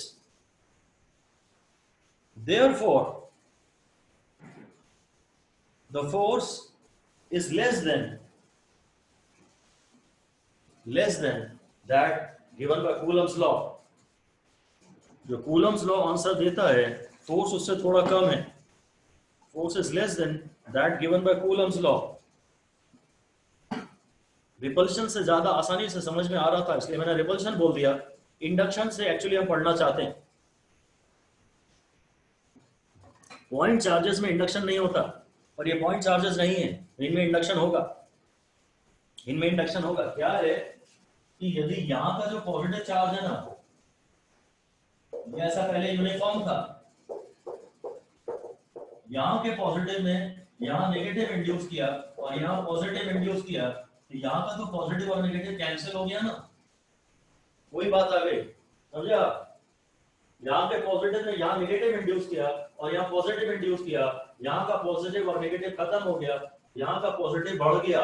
Therefore, the force is less than that given by Coulomb's law. जो Coulomb's law answer देता है, force उससे थोड़ा कम है। Force is less than that given by Coulomb's law. Repulsion से ज्यादा आसानी से समझ में आ रहा था इसलिए मैंने रिपल्शन बोल दिया। इंडक्शन से एक्चुअली हम पढ़ना चाहते हैं। पॉइंट चार्जेस में इंडक्शन नहीं होता, और ये पॉइंट चार्जेस नहीं है, इनमें इंडक्शन होगा, इनमें इंडक्शन होगा। क्या है कि यदि यहाँ का जो पॉजिटिव चार्ज है ना, ये ऐसा पहले यूनिफॉर्म था, यहाँ के पॉजिटिव में यहाँ नेगेटिव इंड्यूस किया और यहाँ पॉजिटिव इंड्यूस किया, तो यहाँ का तो पॉजिटिव और नेगेटिव कैंसिल हो गया ना, वही बात आ गई, समझे आप? यहाँ पे पॉजिटिव ने यहाँ नेगेटिव इंड्यूस किया और यहाँ पॉजिटिव इंड्यूस किया, यहाँ का पॉजिटिव और नेगेटिव खत्म हो गया, यहाँ का पॉजिटिव बढ़ गया।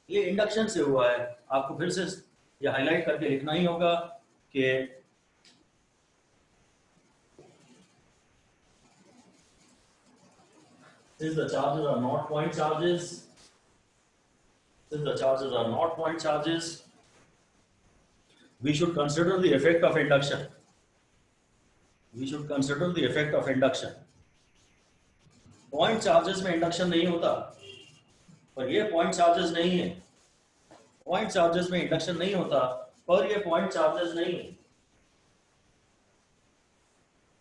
ये इंडक्शन से हुआ है। आपको फिर से ये हाईलाइट करके लिखना ही होगा कि since the charges are not point charges, since the charges are not point charges, we should consider the effect of induction. We should consider the effect of induction. Point charges में induction नहीं होता, पर ये point charges नहीं है। Point charges में induction नहीं होता, पर ये point charges नहीं है।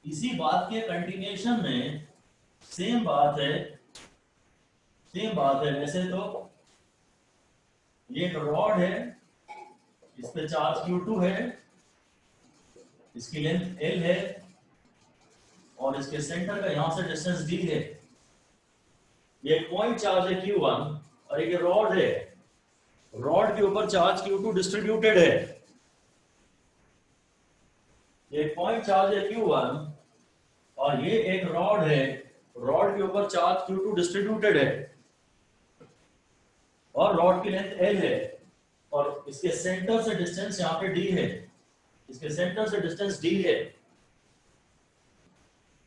इसी बात के कंटिन्यूएशन में सेम बात है वैसे तो ये एक रॉड है, इस पे चार्ज Q2 है, इसकी लेंथ L है और इसके सेंटर का यहां से डिस्टेंस D है। ये एक पॉइंट चार्ज है Q1 और एक रॉड है, रॉड के ऊपर चार्ज Q2 डिस्ट्रीब्यूटेड है। ये पॉइंट चार्ज है Q1 और ये एक रॉड है, रॉड के ऊपर चार्ज Q2 डिस्ट्रीब्यूटेड है और रॉड की लेंथ L है और इसके सेंटर से डिस्टेंस यहाँ पे D है, इसके सेंटर से डिस्टेंस D है।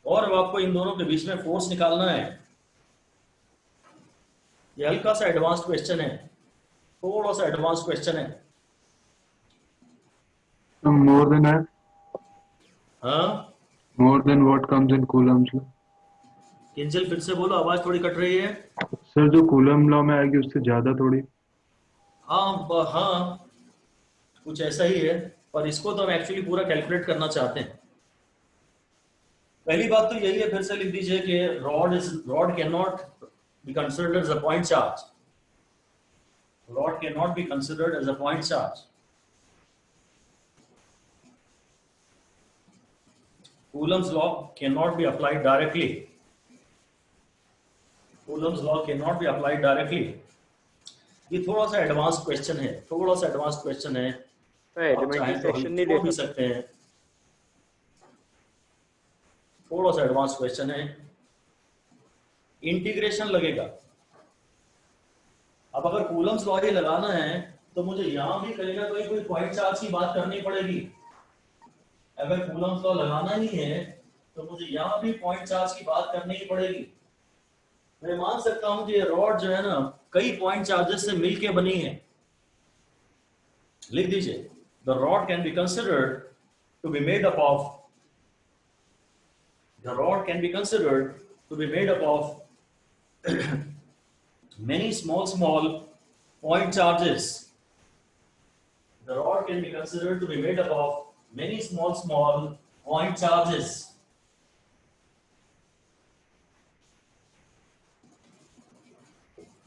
और अब आपको इन दोनों के बीच में फोर्स निकालना है। ये हल्का सा एडवांस्ड क्वेश्चन है, थोड़ा सा एडवांस्ड क्वेश्चन है। More than F, हाँ more than what comes in Coulomb's law. Kinjal फिर से बोलो, आवाज थोड़ी कट रही है। सर जो कूलम लॉ में आएगी उससे ज्यादा थोड़ी। हाँ कुछ ऐसा ही है, पर इसको तो हम एक्चुअली पूरा कैलकुलेट करना चाहते हैं। पहली बात तो यही है, फिर से लिख दीजिए कि rod can not be considered as a point charge, rod can not be considered as a point charge. Coulomb's law cannot be applied directly. Coulomb's law cannot be applied directly. ये थोड़ा सा एडवांस क्वेश्चन है, थोड़ा सा advance question है। Elementary section नहीं छोड़ भी देखा। सकते हैं, थोड़ा सा एडवांस क्वेश्चन है। इंटीग्रेशन लगेगा। अब अगर कूलम्स लॉ ही लगाना है तो मुझे यहां भी करेगा कोई पॉइंट चार्ज की बात करनी पड़ेगी। अगर कूलम्स लॉ लगाना ही है तो मुझे यहां भी पॉइंट चार्ज की बात करनी ही पड़ेगी। मैं मान सकता हूं कि ये रॉड जो है ना कई पॉइंट चार्जेस से मिलके बनी है। लिख दीजिए, the rod can be considered to be made up of many small point charges. The rod can be considered to be made up of many small point charges.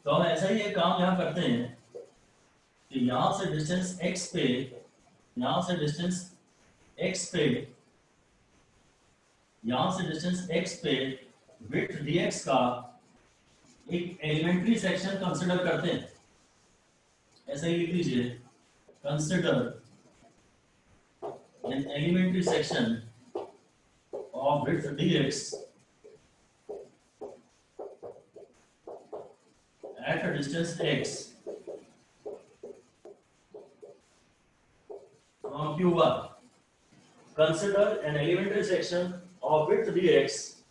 तो हम ऐसा ही एक काम यहाँ करते हैं कि यहाँ से डिस्टेंस x पे, यहाँ से डिस्टेंस x पे विड्थ dx का एक एलिमेंट्री सेक्शन कंसिडर करते हैं। ऐसा ही लिख लीजिए, consider an elementary section of width dx at a distance x from Q1. Consider an elementary section of width dx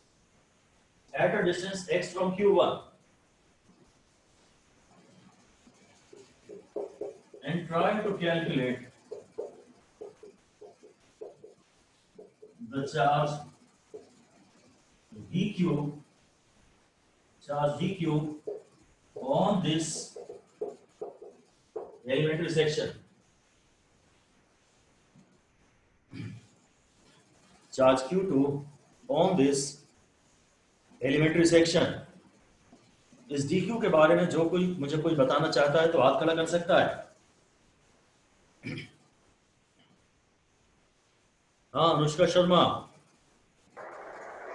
at a distance x from Q1 and try to calculate the charge dq on this elementary section. Charge Q2 on this elementary section. इस dq के बारे में जो मुझे कोई बताना चाहता है तो हाथ खड़ा कर सकता है। हाँ Anushka Sharma.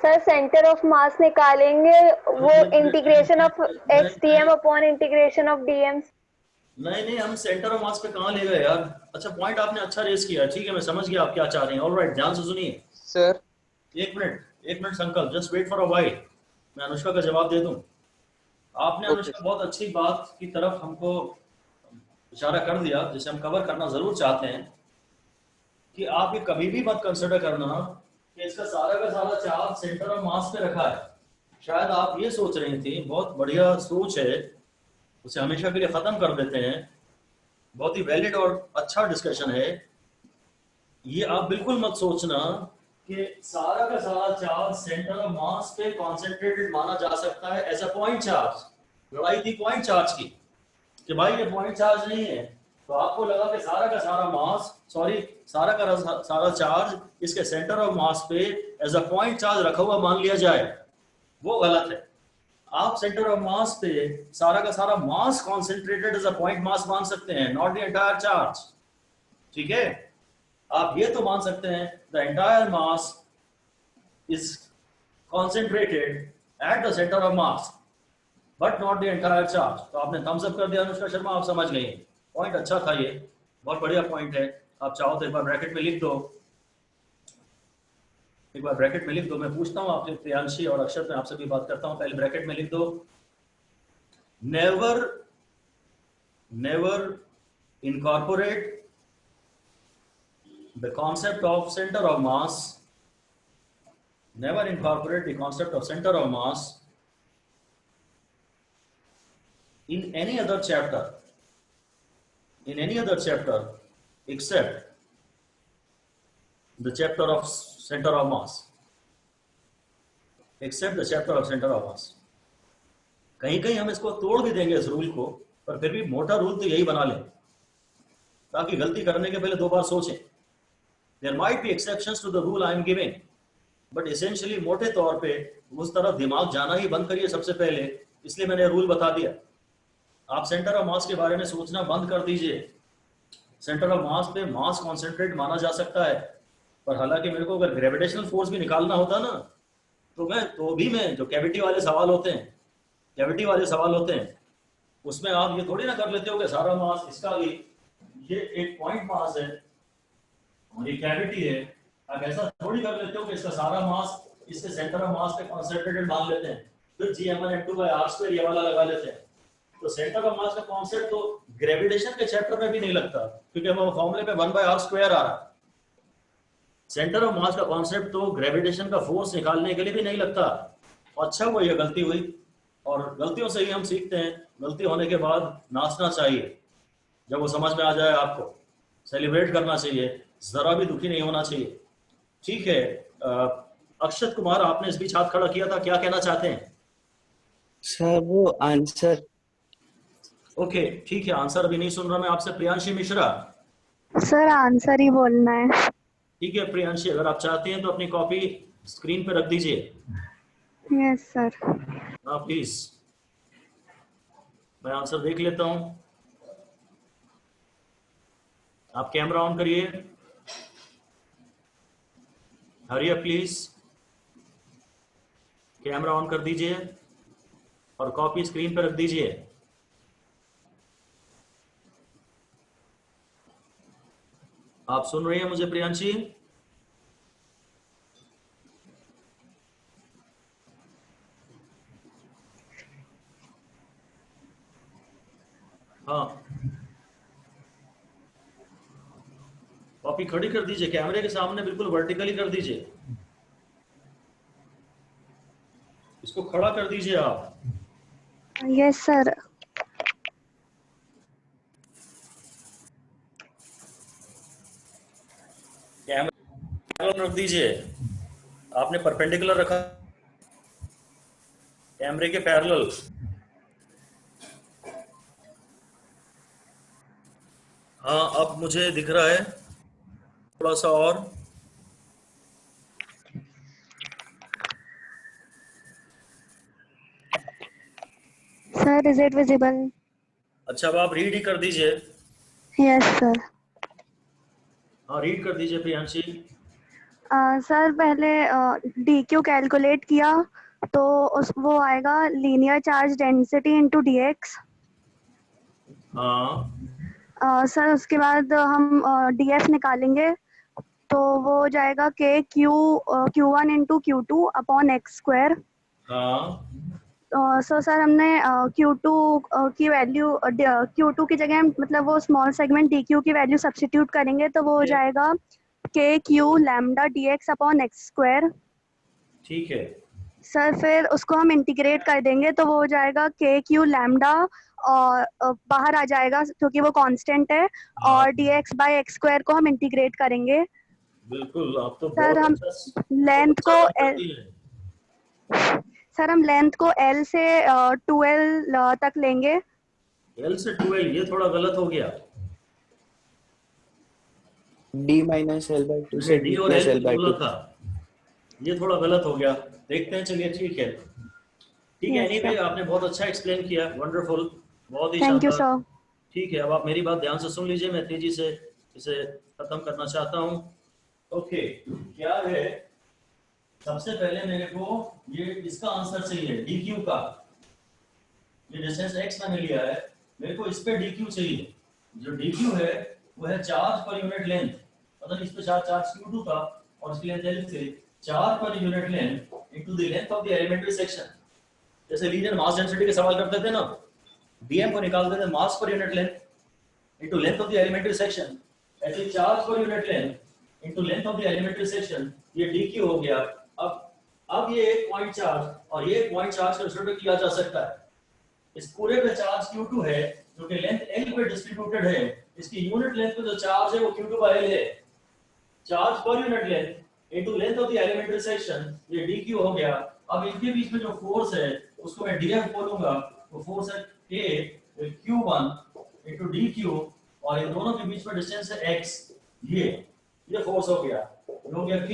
Sir centre of mass निकालेंगे, वो integration of xdm upon integration of dm। नहीं हम सेंटर ऑफ मास पे कहाँ ले गए यार। अच्छा पॉइंट आपने अच्छा रेस किया, ठीक है मैं समझ गया आप क्या चाह रहे हैं। ऑलराइट, ध्यान से सुनिए सर। एक minute Sankalp, just wait for a while, मैं अनुष्का का जवाब दे दूं। आपने अनुष्का बहुत अच्छी बात की तरफ हमको इशारा कर दिया जिसे हम कवर करना जरूर चाहते हैं कि आप ये कभी भी मत कंसिडर करना कि इसका सारा का सारा चार्ज सेंटर ऑफ मास पे रखा है। शायद आप ये सोच रही थी, बहुत बढ़िया सोच है, उसे हमेशा के लिए खत्म कर देते हैं। बहुत ही वैलिड और अच्छा डिस्कशन है। ये आप बिल्कुल मत सोचना कि सारा का सारा चार्ज सेंटर ऑफ मास पे कॉन्सेंट्रेटेड माना जा सकता है ऐसा पॉइंट चार्ज। लड़ाई थी पॉइंट चार्ज की कि भाई ये पॉइंट चार्ज नहीं है, तो आपको लगा कि सारा का सारा मास, सारा का सारा चार्ज इसके सेंटर ऑफ मास पे एज अ पॉइंट चार्ज रखा हुआ मान लिया जाए, वो गलत है। आप सेंटर ऑफ मास पे सारा का सारा mass concentrated as a point mass मान सकते हैं, नॉट द एंटायर चार्ज। ठीक है, आप ये तो मान सकते हैं the entire mass is concentrated at the centre of mass but not the entire charge. तो आपने थम्स अप कर दिया अनुष्का शर्मा, आप समझ गए। पॉइंट अच्छा था, ये बहुत बढ़िया पॉइंट है। आप चाहो तो एक बार ब्रैकेट में लिख दो, एक बार ब्रैकेट में लिख दो। मैं पूछता हूँ आपसे, प्रियांशी और अक्षर, मैं आपसे भी बात करता हूँ। पहले ब्रैकेट में लिख दो, never incorporate the concept of centre of mass, never incorporate the concept of center of mass in any other chapter except the chapter of center of mass, except the chapter of center of mass। कहीं कहीं हम इसको तोड़ भी देंगे इस rule को, पर फिर भी मोटा रूल तो यही बना लें ताकि गलती करने के पहले दो बार सोचें। There might be exceptions to the rule I am giving, but essentially मोटे तौर पे उस तरफ दिमाग जाना ही बंद करिए सबसे पहले, इसलिए मैंने रूल बता दिया। आप सेंटर ऑफ मास के बारे में सोचना बंद कर दीजिए। सेंटर ऑफ मास पे मास कॉन्सेंट्रेट माना जा सकता है, पर हालांकि मेरे को अगर ग्रेविटेशनल फोर्स भी निकालना होता ना, तो मैं जो कैविटी वाले सवाल होते हैं उसमें आप ये थोड़ी ना कर लेते हो कि सारा मास इसका भी, ये एक पॉइंट मास है और ये कैविटी है, आप ऐसा थोड़ी कर लेते हो कि इसका सारा मास इसके सेंटर ऑफ मास पे कॉन्सेंट्रेटेड मान लेते हैं, फिर Gm1m2/r² ये वाला लगा लेते हैं। तो सेंटर ऑफ मास का कॉन्सेप्ट तो ग्रेविटेशन के चैप्टर में भी नहीं लगता, क्योंकि हमारे फॉर्मूले पे 1/r² आ रहा है। सेंटर ऑफ मास का कॉन्सेप्ट तो ग्रेविटेशन का फोर्स निकालने के लिए भी नहीं लगता। अच्छा हुआ ये गलती हुई, और गलतियों से ही हम सीखते हैं। गलती होने के बाद नाचना चाहिए, जब वो समझ में आ जाए आपको सेलिब्रेट करना चाहिए, जरा भी दुखी नहीं होना चाहिए। ठीक है, अक्षत कुमार, आपने इस बीच हाथ खड़ा किया था, क्या कहना चाहते हैं? सर वो आंसर। ओके ठीक है, आंसर अभी नहीं सुन रहा मैं आपसे। प्रियांशी मिश्रा। सर आंसर ही बोलना है। ठीक है प्रियांशी, अगर आप चाहते हैं तो अपनी कॉपी स्क्रीन पे रख दीजिए। Yes sir. हाँ प्लीज, मैं आंसर देख लेता हूं। आप कैमरा ऑन करिए, hurry up please, camera on कर दीजिए और कॉपी स्क्रीन पर रख दीजिए। आप सुन रही हैं मुझे प्रियांशी? हाँ, कॉपी खड़ी कर दीजिए, कैमरे के सामने बिल्कुल वर्टिकली कर दीजिए, इसको खड़ा कर दीजिए आप। Yes sir. कैमरा रख दीजिए, आपने परपेंडिकुलर रखा कैमरे के पैरेलल। हाँ अब मुझे दिख रहा है थोड़ा सा और। Sir is it visible? अच्छा, अब आप रीड ही कर दीजिए। Yes sir. हाँ रीड कर दीजिए प्रियांशी। सर पहले डी क्यू कैलकुलेट किया तो वो आएगा linear charge density into D x. हाँ सर उसके बाद हम डी एफ निकालेंगे तो वो हो जाएगा के Q1 into Q2 upon x square. हाँ सर हमने Q2 की वैल्यू Q2 की जगह मतलब वो स्मॉल सेगमेंट डी क्यू की वैल्यू सब्स्टिट्यूट करेंगे तो वो हो जाएगा के Q lambda D x upon x square. ठीक है सर फिर उसको हम इंटीग्रेट कर देंगे तो वो हो जाएगा के क्यू लैम्डा और बाहर आ जाएगा क्योंकि वो कांस्टेंट है, और D x by x square को हम इंटीग्रेट करेंगे। बिल्कुल, आप तो सर हम लेंथ को L से 2L तक लेंगे। L से 2L, ये थोड़ा गलत हो गया। d minus L by 2 से डी d और plus एल L by बोला 2 था, ये थोड़ा गलत हो गया, देखते हैं, चलिए ठीक है, ठीक है। Yes, anyway sir. आपने बहुत अच्छा एक्सप्लेन किया, वंडरफुल, बहुत ही Thank you, शानदार। sir. ठीक है, अब आप मेरी बात ध्यान से सुन लीजिए, मैं तेजी से इसे खत्म करना चाहता हूँ। ओके, क्या है, सबसे पहले मेरे को ये इसका आंसर चाहिए dq का, ये डिस्टेंस x मैंने लिया है, मेरे को इस पे dq चाहिए। जो dq है वो है चार्ज पर यूनिट लेंथ, मतलब इस पे चार्ज q2 था और इसकी लेंथ l से, charge per unit length into the length of the elementary section. जैसे लीनियर मास डेंसिटी के सवाल करते थे ना, dm को निकालते थे mass per unit length into length of the elementary section, ऐसे charge per unit length into length of the elementary section, ये dq हो गया। अब ये एक पॉइंट चार्ज और ये एक पॉइंट चार्ज कंसीडर किया जा सकता है। इस पूरे पे चार्ज q2 है जो कि लेंथ l पे डिस्ट्रीब्यूटेड है, इसकी यूनिट लेंथ पे जो चार्ज है वो q2 बाय l है। Charge per unit length into length of the elementary section, ये dq हो गया। अब इनके बीच में जो फोर्स है उसको मैं df बोलूंगा, वो फोर्स है k q1 इनटू dq, और इन दोनों के बीच में डिस्टेंस है x, ये फोर्स हो गया, ये हो गया k।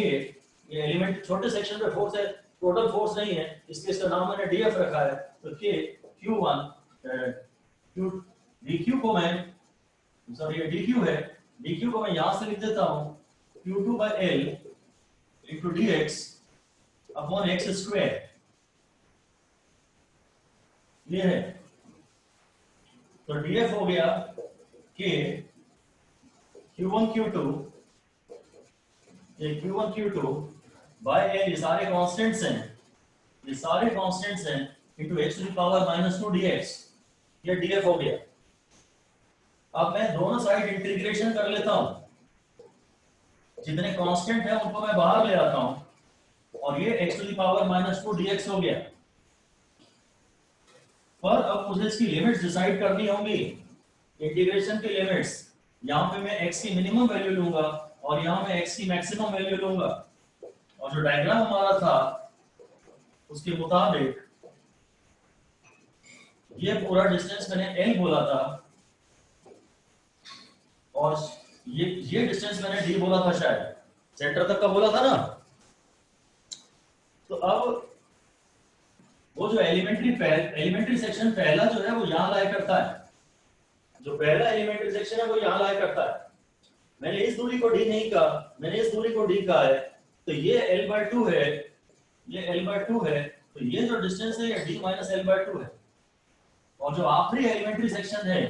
ये एलिमेंट छोटे सेक्शन पे फोर्स है, टोटल फोर्स नहीं है, इसलिए इसका नाम मैंने df रखा है। तो k q1 q dq को मैं, सॉरी ये dq है, dq को मैं यहां से लिख देता हूं q2 by l into dx upon x square, ये है। तो df हो गया k q1 q2, ये q1 q2 by l, ये सारे कांस्टेंट्स हैं, ये सारे कांस्टेंट्स हैं, into x to the power -2 dx, ये df हो गया। अब मैं दोनों साइड इंटीग्रेशन कर लेता हूं, जितने कांस्टेंट है उनको मैं बाहर ले आता हूं, और ये x to the power -2 dx हो गया। पर अब मुझे इसकी लिमिट्स डिसाइड करनी होंगी, इंटीग्रेशन की लिमिट्स। यहां पे मैं x की मिनिमम वैल्यू लूंगा और यहां मैं x की मैक्सिमम वैल्यू लूंगा, और जो डायग्राम हमारा था उसके मुताबिक ये पूरा डिस्टेंस मैंने l बोला था, और ये डिस्टेंस मैंने d बोला था, शायद सेंटर तक का बोला था ना। तो अब वो जो एलिमेंट्री सेक्शन पहला जो है वो यहाँ लाया करता है, जो पहला एलिमेंट्री सेक्शन है वो यहाँ लाया करता है। मैंने इस दूरी को d नहीं कहा, मैंने इस दूरी को d कहा है, तो ये l/2 है, ये l/2 है, तो ये जो डिस्टेंस है ये d - l/2 है। और जो आखिरी एलिमेंट्री सेक्शन है,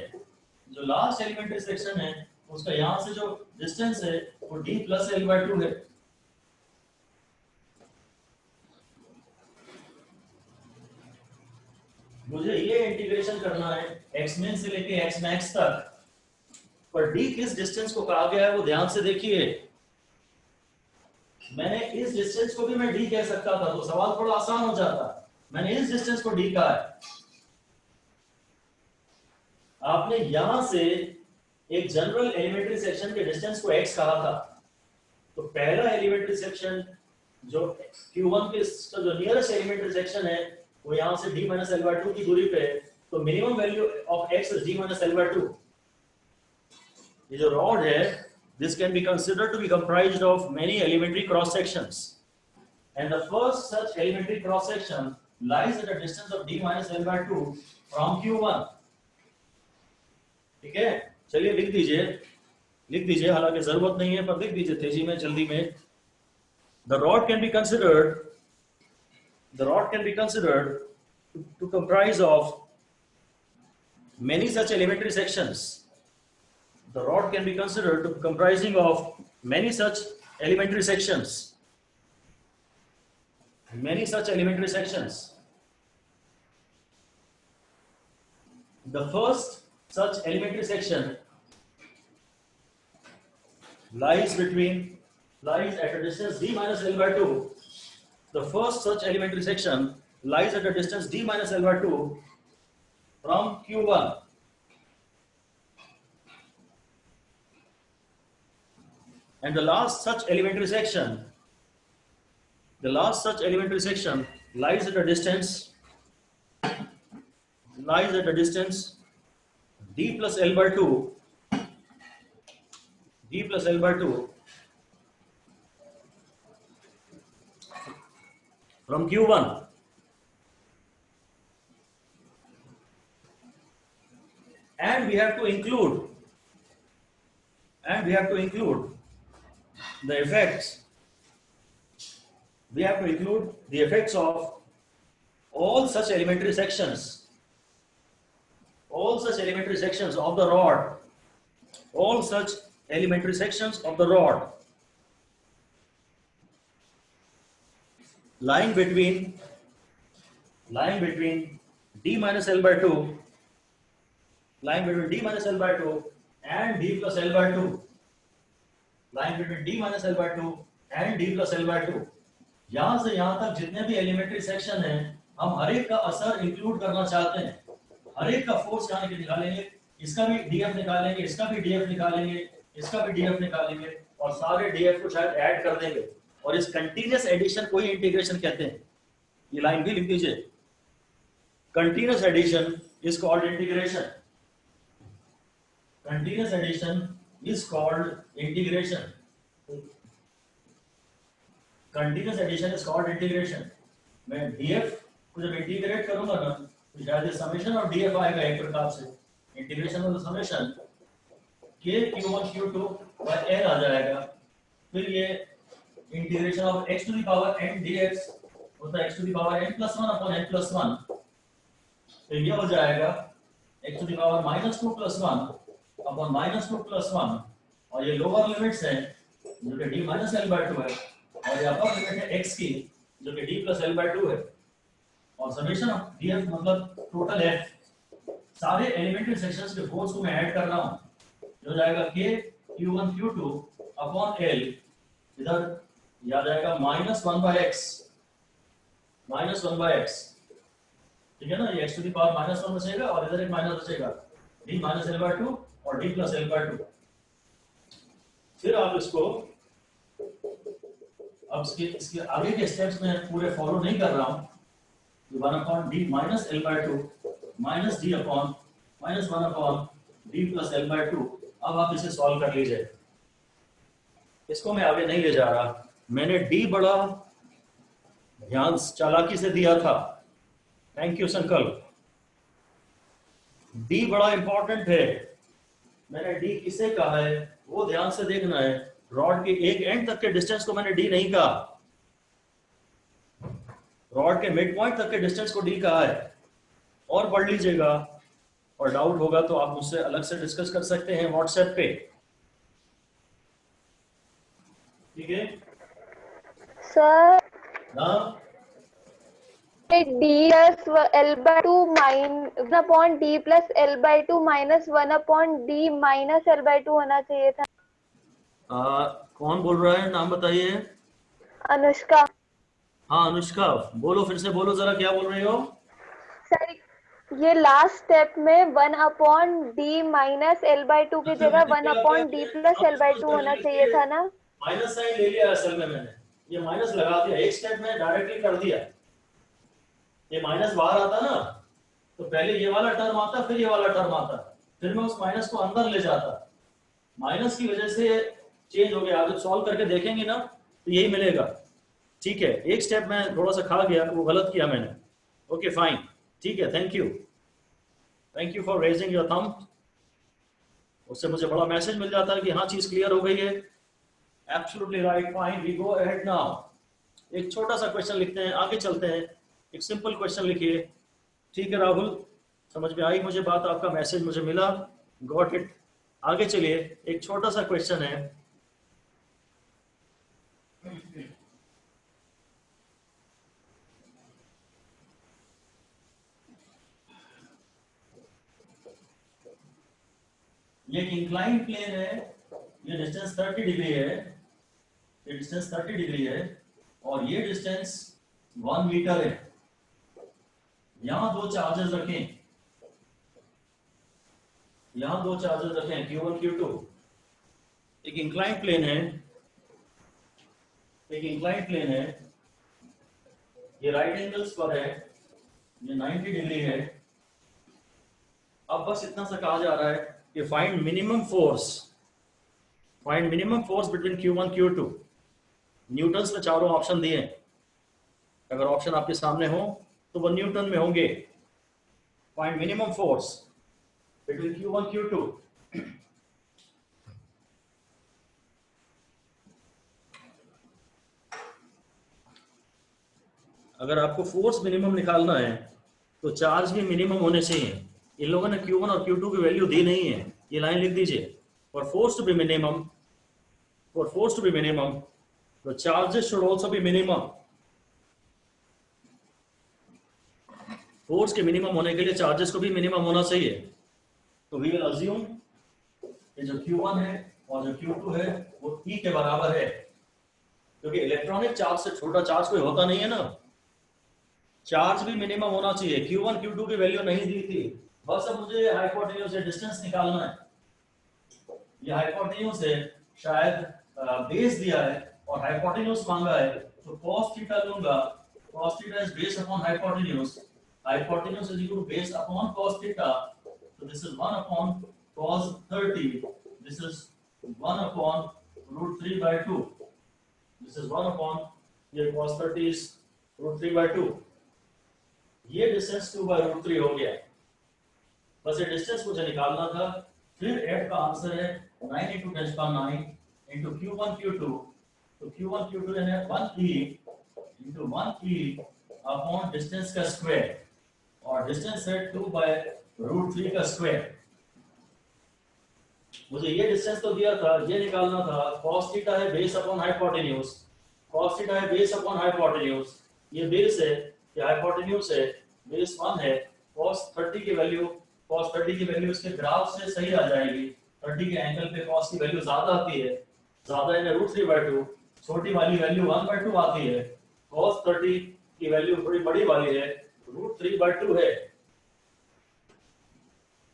जो लास्ट एलिमेंट्री सेक्शन है, उसका यहाँ से जो डिस्टेंस है वो d + l/2 है। मुझे ये इंटीग्रेशन करना है x min से लेके x max तक, पर d किस डिस्टेंस को कहा गया है वो ध्यान से देखिए। मैंने इस डिस्टेंस को भी मैं d कह सकता था, तो सवाल थोड़ा आसान हो जाता। मैंने इस डिस्टेंस को d कहा है। आपने यहां से एक जनरल एलिमेंट्री सेक्शन के डिस्टेंस को x कहा था, तो पहला एलिमेंट्री सेक्शन जो q1 के जो नियरेस्ट एलिमेंट्री सेक्शन है वो यहां से d - l/2 की दूरी पे है, तो minimum value of x is d - l/2। ये जो रॉड है, this can be considered to be comprised of many elementary cross sections, and the first such elementary cross section lies at a distance of d - l/2 from q1। ठीक है, चलिए लिख दीजिए, हालांकि जरूरत नहीं है पर लिख दीजिए तेजी में, जल्दी में। The rod can be considered to comprise of many such elementary sections. The rod can be considered to comprising of many such elementary sections. Many such elementary sections. The first such elementary section lies at a distance d - l/2. The first such elementary section lies at a distance d - l/2 from q1. And the last such elementary section lies at a distance d + l/2 D plus L by 2 from Q1. And we have to include the effects. We have to include the effects of all such elementary sections of the rod, all such elementary sections of the rod lying between D minus L by 2, and D plus L by 2, lying between D minus L by 2 and D plus L by 2. यहां से यहां तक जितने भी elementary section हैं, हम हर एक का असर इंक्लूड करना चाहते हैं, हर एक का फोर्स यहाँ निकालेंगे, इसका भी डीएफ निकालेंगे, इसका भी डीएफ निकालेंगे, इसका भी डीएफ निकालेंगे, और सारे डीएफ को शायद ऐड कर देंगे, और इस कंटीन्यूअस एडिशन को ही इंटीग्रेशन कहते हैं. ये लाइन भी लिख दीजिए. Continuous addition is called integration. Continuous addition is called integration. Continuous addition is called integration. मैं डीएफ को जब इंटीग्रेट करूंगा ना, तो शायद समेशन ऑफ डीएफ आएगा एक प्रकार से. इंटीग्रेशन ऑफ द समेशन के q1 q2 बाय n आ जाएगा. फिर ये integration of x to the power n dx होता है x to the power n plus 1 upon n plus 1. फिर ये हो जाएगा x to the power -2 plus 1 upon -2 plus 1, और ये लोअर लिमिट्स हैं जो कि d minus l by 2 है, और ये अपर लिमिट है x की जो कि d plus l by 2 है, और समेशन ऑफ df मतलब टोटल f. सारे एलिमेंट्री सेक्शंस के फोर्स को मैं ऐड कर रहा हूं, जो जाएगा k q1 q2 upon l, इधर या जाएगा -1 by x, ठीक है ना. ये x टू द पावर -1 बचेगा, और इधर एक माइनस बचेगा, d minus l by 2 और d plus l by 2. फिर आप इसको अब इसके आगे के स्टेप्स में पूरे फॉलो नहीं कर रहा हूं. 1 upon d minus l by 2 minus d upon -1 upon d plus l by 2. अब आप इसे सॉल्व कर लीजिए. इसको मैं आगे नहीं ले जा रहा. मैंने d बड़ा ध्यान चालाकी से दिया था. थैंक यू संकल्प. d बड़ा इंपॉर्टेंट है. मैंने d किसे कहा है वो ध्यान से देखना है. रॉड के एक एंड तक के डिस्टेंस को मैंने d नहीं कहा, रॉड के मिड पॉइंट तक के डिस्टेंस को d कहा है. और पढ़ लीजिएगा, और डाउट होगा तो आप मुझसे अलग से डिस्कस कर सकते हैं व्हाट्सएप पे. ठीक है सर. हाँ, d plus l by 2 minus upon d plus l by 2 minus 1 upon d minus l by 2 होना चाहिए था. कौन बोल रहा है, नाम बताइए. अनुष्का. हाँ अनुष्का, बोलो, फिर से बोलो जरा, क्या बोल रही हो. सर ये लास्ट स्टेप में 1 upon d minus l by 2 की जगह 1 upon d plus l by 2 होना चाहिए था ना. माइनस साइन ले लिया असल में मैंने, ये माइनस लगा दिया, एक स्टेप में डायरेक्टली कर दिया. ये माइनस बाहर आता ना, तो पहले ये वाला टर्म आता, फिर ये वाला टर्म आता, फिर मैं उस माइनस को अंदर ले जाता. माइनस की वजह से चेंज हो गया. आप सॉल्व करके देखेंगे ना तो यही मिलेगा. ठीक है, एक स्टेप में थोड़ा सा खा गया, वो गलत किया मैंने. ओके फाइन, ठीक है. Thank you for raising your thumb. उससे मुझे बड़ा मैसेज मिल जाता है कि हाँ चीज क्लियर हो गई है. Absolutely right, fine, we go ahead now. एक छोटा सा क्वेश्चन लिखते हैं, आगे चलते हैं. एक सिंपल क्वेश्चन लिखिए. ठीक है राहुल, समझ में आई मुझे बात, आपका मैसेज मुझे मिला, गॉट इट. आगे चलिए, एक छोटा सा क्वेश्चन है. ये इंक्लाइन प्लेन है, ये डिस्टेंस 30 डिग्री है, ये डिस्टेंस 30 डिग्री है, और ये डिस्टेंस 1 मीटर है. यहां दो चार्जेस रखें, यहां दो चार्जेस रखें, Q1 Q2. एक इंक्लाइन प्लेन है, एक इंक्लाइन प्लेन है, ये राइट एंगल्स पर है, ये 90 डिग्री है. अब बस इतना सा कहा जा रहा है कि find minimum force find minimum force between Q1 Q2। Newton's में चारों ऑप्शन दिए हैं, अगर ऑप्शन आपके सामने हो तो वो न्यूटन में होंगे। Find minimum force between Q1 Q2। अगर आपको फोर्स मिनिमम निकालना है तो चार्ज भी मिनिमम होने चाहिए। इन लोगों ने Q1 और Q2 की वैल्यू दी नहीं है, ये लाइन लिख दीजिए। For force to be minimum, for force to be minimum the charges should also be minimum। Force के मिनिमम होने के लिए चार्जेस को भी मिनिमम होना चाहिए। तो वी विल अज्यूम कि जो Q1 है और जो Q2 है वो E के बराबर है, क्योंकि इलेक्ट्रॉनिक चार्ज से छोटा चार्ज कोई होता नहीं है ना। चार्ज भी मिनिमम होना चाहिए। Q1 Q2 की वैल्यू नहीं दी थी, बस अब मुझे हाइपोटेन्यूज से डिस्टेंस निकालना है। ये हाइपोटेन्यूज है, शायद बेस दिया है और हाइपोटेन्यूज मांगा है, तो cos थीटा लूंगा। cos theta is based upon hypotenuse, hypotenuse is equal to based upon cos theta. So this is 1 upon cos 30, this is 1 upon root 3 by 2, this is 1 upon, ये cos 30 is root 3 by 2, ये distance 2 by root 3 हो गया। बस ये distance मुझे निकालना था। फिर f का आंसर है 9 into 10 power 9 into Q1 Q2, तो Q1 Q2 यानी 1e into 1e upon distance का स्क्वायर, और डिस्टेंस है 2 by root 3 का स्क्वायर। मुझे ये डिस्टेंस तो दिया था, ये निकालना था। cos थीटा है base upon hypotenuse, cos theta है बेस अपॉन हाइपोटेन्यूज, ये बेस है, ये हाइपोटेन्यूज है, बेस 1 है। cos 30 की वैल्यू इसके ग्राफ से सही आ जाएगी। 30 के एंगल पे cos की वैल्यू ज्यादा आती है, ज्यादा यानी रूट 3 by 2, छोटी वाली वैल्यू 1 by 2 आती है। cos 30 की वैल्यू थोड़ी बड़ी वाली है, रूट 3 by 2 है।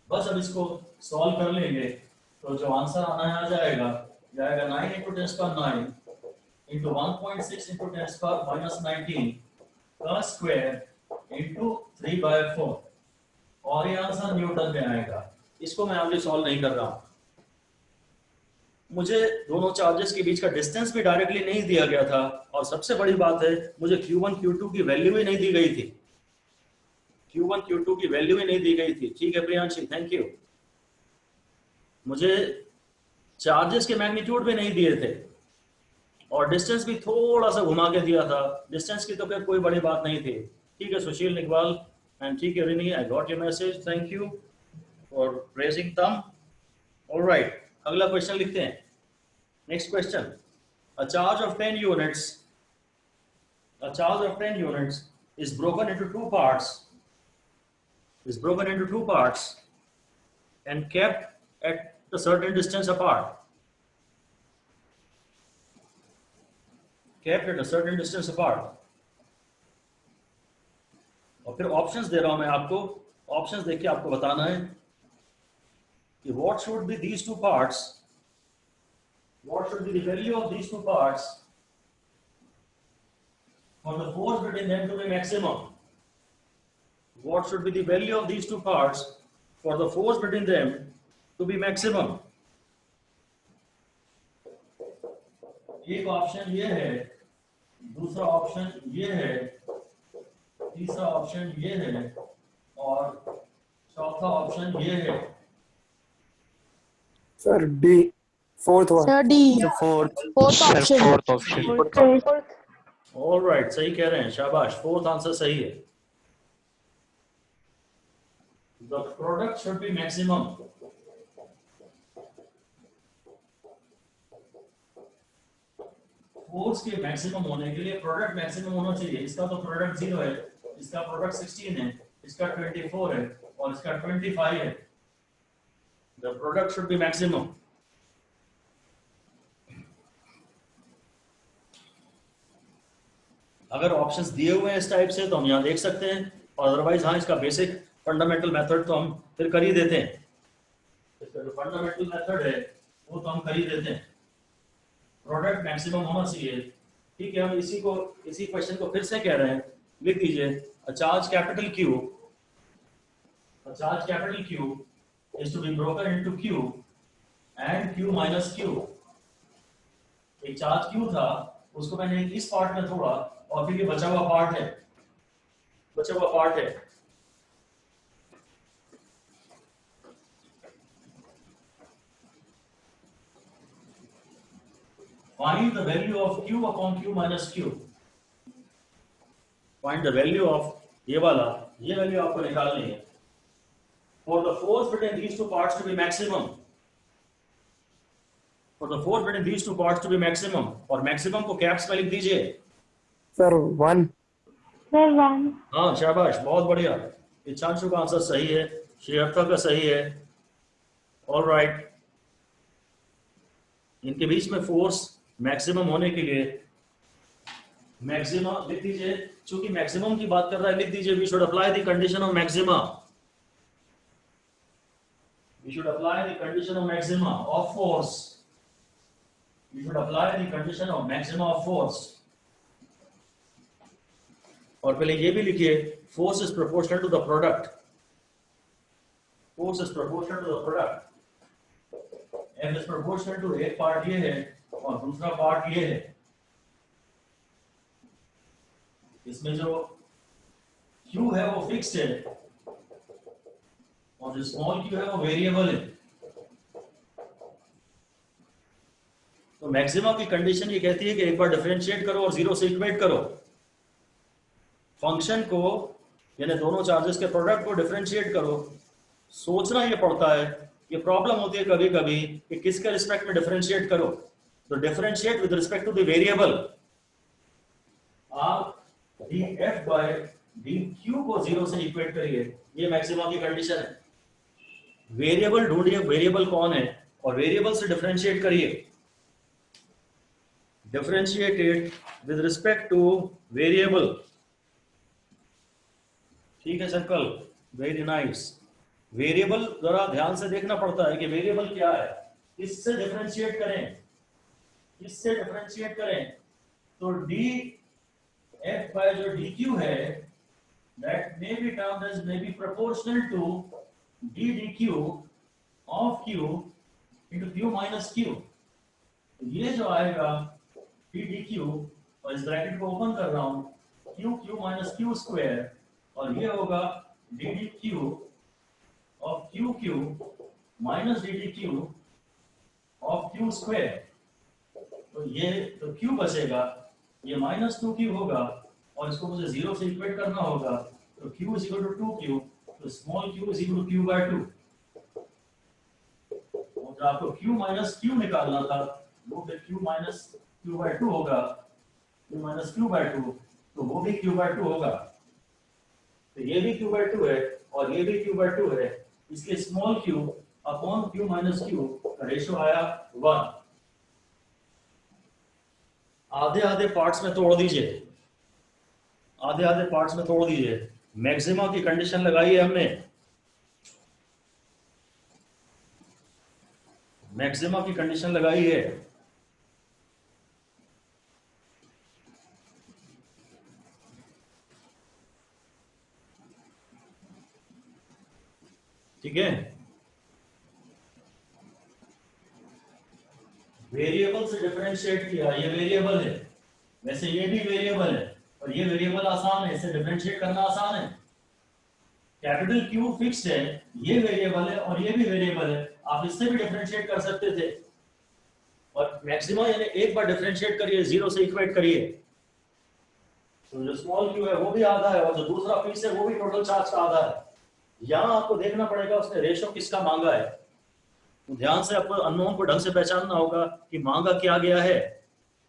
बस अब इसको सॉल्व कर लेंगे तो जो आंसर आना है आ जाएगा 9 into 10 power 9 into 1.6 into 10 power minus 19 का स्क्वायर into 3 by 4, और ये आंसर न्यूटन में आएगा। इसको मैं आगे सॉल्व नहीं कर रहा हूं। मुझे दोनों चार्जेस के बीच का डिस्टेंस भी डायरेक्टली नहीं दिया गया था, और सबसे बड़ी बात है मुझे Q1 Q2 की वैल्यू ही नहीं दी गई थी। Q1 Q2 की वैल्यू ही नहीं दी गई थी। ठीक है प्रियांशी, थैंक यू। मुझे चार्जेस के मैग्नीट्यूड भी नहीं दिए थे, और डिस्टेंस भी थोड़ा सा घुमा के दिया था। डिस्टेंस की तो फिर कोई बड़ी बात नहीं थी। ठीक है सुशील इकबाल, एंड ठीक है Rini, I got your message, thank you for raising thumb. Alright, अगला क्वेश्चन लिखते हैं। Next question, a charge of 10 units is broken into two parts and kept at a certain distance apart. और फिर ऑप्शंस दे रहा हूं मैं आपको, ऑप्शंस देख के आपको बताना है कि what should be these two parts, what should be the value of these two parts for the force between them to be maximum. What should be the value of these two parts for the force between them to be maximum. एक option ये है, दूसरा option ये है, तीसरा option ये है, और चौथा ऑप्शन ये है। Sir D, fourth one. Sir D, fourth option. Alright, सही कह रहे हैं, शाबाश, फोर्थ आंसर सही है। The product should be maximum. Force के मैक्सिमम होने के लिए प्रोडक्ट मैक्सिमम होना चाहिए। इसका तो प्रोडक्ट 0 है, इसका प्रोडक्ट 16 है, इसका 24 है, और इसका 25 है। The product should be maximum. अगर ऑप्शंस दिए हुए हैं इस टाइप से तो हम यहाँ देख सकते हैं, और अदरवाइज हाँ इसका बेसिक फंडामेंटल मेथड तो हम फिर कर ही देते हैं। इसका जो फंडामेंटल मेथड है वो तो हम कर ही देते हैं। प्रोडक्ट मैक्सिमम होना चाहिए। ठीक है, हम इसी क्वेश्चन को फिर से कह रहे हैं, लिख दीजिए। A charge capital Q is to be broken into Q and Q minus Q एक चार्ज Q था, उसको मैंने इस पार्ट में तोड़ा और फिर ये बचा हुआ पार्ट है, Find the value of Q upon Q minus Q. Find the value of ये वैल्यू आपको निकालनी है. For the force between these two parts to be maximum. For the force between these two parts to be maximum, और maximum को caps में लिख दीजिए. Sir, 1. Sir, 1. हाँ शाबाश, बहुत बढ़िया. इच्छांशु का आंसर सही है, श्रेयर्था का सही है. All right. इनके बीच में फोर्स मैक्सिमम होने के लिए मैक्सिमम लिख दीजिए. चूंकि मैक्सिमम की बात कर रहा है, लिख दीजिए we should apply the condition of maxima. We should apply the condition of maxima of force. We should apply the condition of maxima of force. और पहले ये भी लिखिए, force is proportional to the product. Force is proportional to the product. F is proportional to एक part ये है और दूसरा पार्ट ये है. इसमें जो Q है वो फिक्स्ड है और जो स्मॉल Q है वो वेरिएबल है. तो मैक्सिमा की कंडीशन ये कहती है कि एक बार डिफरेंशिएट करो और जीरो से इक्वेट करो. फंक्शन को यानी दोनों चार्जेस के प्रोडक्ट को डिफरेंशिएट करो. सोचना ये पड़ता है, ये प्रॉब्लम होती है कभी कभी कि किसके रिस्पेक्ट में डिफरेंशिएट करो. तो differentiate with respect to the variable. आप df by dq को जीरो से इक्वेट करिए. ये मैक्सिमा की कंडीशन है. वेरिएबल ढूंढिए, वेरिएबल कौन है और वेरिएबल से डिफरेंशिएट करिए. Differentiated with respect two variable. ठीक है सर्कल, वेरी नाइस. वेरिएबल जरा ध्यान से देखना पड़ता है कि वेरिएबल क्या है. किससे डिफरेंशिएट करें, किससे डिफरेंशिएट करें. तो df by जो dq है, that may be termed as may be proportional to d dq of q into q minus q. ये जो आएगा d dq, और इस ब्रैकेट को ओपन कर रहा हूं, q minus q स्क्वायर, और ये होगा d dq of q minus d dq of q square. तो ये तो q बचेगा, ये माइनस 2q होगा और इसको मुझे जीरो से इक्वेट करना होगा. तो q is equal to 2q, तो small q is equal to q by 2. और जब आपको q minus q निकालना था, वो फिर q minus q by 2 होगा. q minus q by 2, तो वो भी q by 2 होगा. तो ये भी q by 2 है और ये भी q by 2 है. इसलिए small q upon q minus q का रेशियो आया 1. आधे आधे पार्ट्स में तोड़ दीजिए, आधे आधे पार्ट्स में तोड़ दीजिए. मैक्सिमा की कंडीशन लगाई है हमने, मैक्सिमा की कंडीशन लगाई है. ठीक है. वेरिएबल से डिफरेंशिएट किया, ये वेरिएबल है, वैसे ये भी वेरिएबल है और ये वेरिएबल आसान है, इसे डिफरेंशिएट करना आसान है. कैपिटल Q फिक्स्ड है, ये वेरिएबल है और ये भी वेरिएबल है. आप इससे भी डिफरेंशिएट कर सकते थे. और मैक्सिमा यानी एक बार डिफरेंशिएट करिए, जीरो से इक्वेट करिए. तो जो स्मॉल Q है वो भी आधा है और जो दूसरा पीस है वो भी टोटल चार्ज का आधा है. यहाँ आपको देखना पड़ेगा उसने रेशो किसका मांगा है. तो ध्यान से आपको अननोन को ढंग से पहचानना होगा कि मांगा क्या गया है.